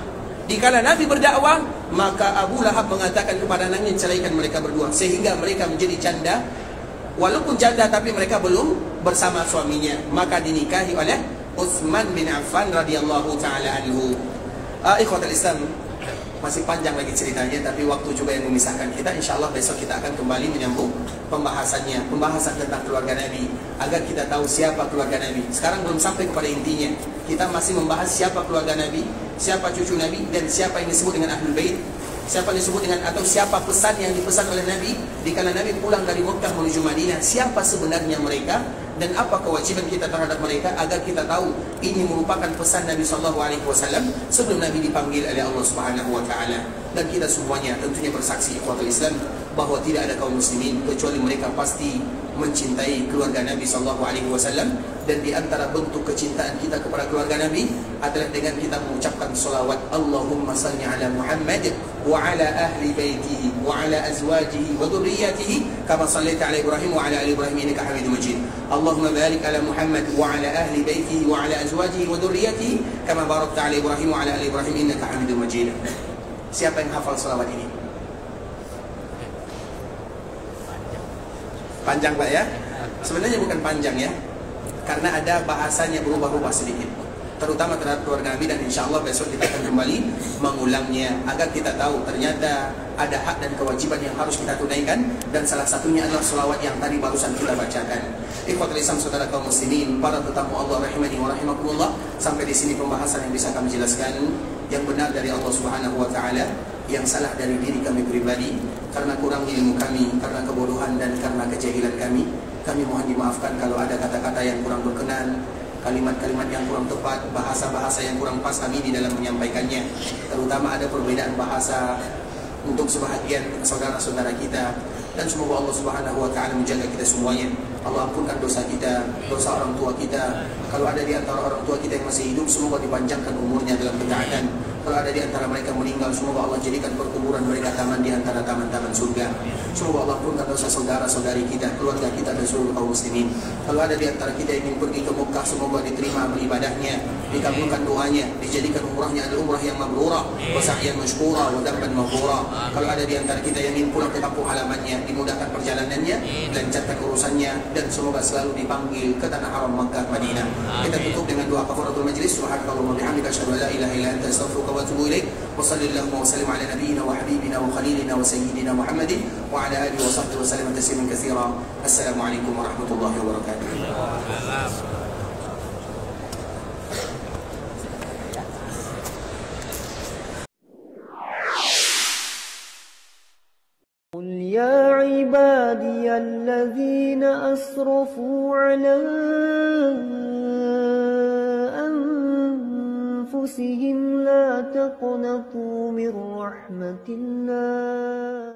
Dikala Nabi berdakwah, maka Abu Lahab mengatakan kepada anaknya, ceraikan mereka berdua, sehingga mereka menjadi janda. Walaupun janda, tapi mereka belum bersama suaminya. Maka dinikahi oleh Utsman bin Affan radhiyallahu taala anhu. Ikhwatul Islam, masih panjang lagi ceritanya, tapi waktu juga yang memisahkan kita. InsyaAllah besok kita akan kembali menyambung pembahasannya, pembahasan tentang keluarga Nabi, agar kita tahu siapa keluarga Nabi. Sekarang belum sampai kepada intinya. Kita masih membahas siapa keluarga Nabi, siapa cucu Nabi, dan siapa yang disebut dengan Ahlul Bait, siapa yang disebut dengan, atau siapa pesan yang dipesan oleh Nabi dikala Nabi pulang dari Mekah menuju Madinah. Siapa sebenarnya mereka dan apa kewajiban kita terhadap mereka, agar kita tahu ini merupakan pesan Nabi SAW sebelum Nabi dipanggil oleh Allah Subhanahu wa taala. Dan kita semuanya tentunya bersaksi ikhwatul Islam bahwa tidak ada kaum muslimin kecuali mereka pasti mencintai keluarga Nabi SAW. Dan di antara bentuk kecintaan kita kepada keluarga Nabi adalah dengan kita mengucapkan salawat, Allahumma salli ala Muhammad wa ala ahli baitihi wa ala azwajihi wa dhurriyyatihi kama sallaita ala Ibrahim wa ala ali Ibrahim innaka Hamidum Majid. Allahumma barik ala Muhammad wa ala ahli baitihi wa ala azwajihi wa dhurriyyatihi kama barakta ala Ibrahim wa ala ali Ibrahim innaka Hamidum Majid. Siapa yang hafal salawat ini? Panjang Pak ya? Sebenarnya bukan panjang ya, karena ada bahasanya berubah-ubah sedikit, terutama terhadap keluarga Nabi. Dan insya Allah besok kita akan kembali mengulangnya, agar kita tahu ternyata ada hak dan kewajiban yang harus kita tunaikan. Dan salah satunya adalah selawat yang tadi barusan kita bacakan. Ikhwatul Islam, saudara kaum muslimin, para tetamu Allah rahimani wa rahimakumullah. Sampai di sini pembahasan yang bisa kami jelaskan. Yang benar dari Allah Subhanahu wa taala, yang salah dari diri kami pribadi, karena kurang ilmu kami, karena kebodohan dan karena kejahilan kami. Kami mohon dimaafkan kalau ada kata-kata yang kurang berkenan, kalimat-kalimat yang kurang tepat, bahasa-bahasa yang kurang pas kami di dalam menyampaikannya. Terutama ada perbedaan bahasa untuk sebahagian saudara-saudara kita. Dan semoga Allah Subhanahu wa taala menjaga kita semuanya. Allah ampunkan dosa kita, dosa orang tua kita. Kalau ada di antara orang tua kita yang masih hidup, semoga dipanjangkan umurnya dalam ketaatan. Kalau ada di antara mereka meninggal, semoga Allah jadikan perkuburan mereka taman di antara taman-taman surga. Semoga Allah ampunkan dosa saudara-saudari kita, keluarga kita dan seluruh kaum muslimin. Kalau ada di antara kita yang ingin pergi ke Mekah, semoga diterima amal ibadahnya, dikabulkan doanya, dijadikan umrahnya adalah umrah yang mabrurah, wa sa'yan mashkura, wa damban maghfura. Kalau ada di antara kita yang ingin pulang ke kampung halamannya, dimudahkan perjalanannya, dilancarkan urusannya, dan semoga selalu dipanggil ke tanah haram Makkah Madinah. Kita tutup dengan doa kafaratul majlis. Subhanakallahumma bihamdika asyhadu an la ilaha illa anta astaghfiruka wa atubu ilaik. Wa sallallahu wa sallim ala nabiyyina wa habibina wa khalilina wa sayyidina Muhammadin wa ala alihi wa sahbihi wa sallam tasliman katsira. Assalamualaikum warahmatullahi wabarakatuh. قل يا عبادي الذين أسرفوا على أنفسهم لا تقنطوا من رحمة الله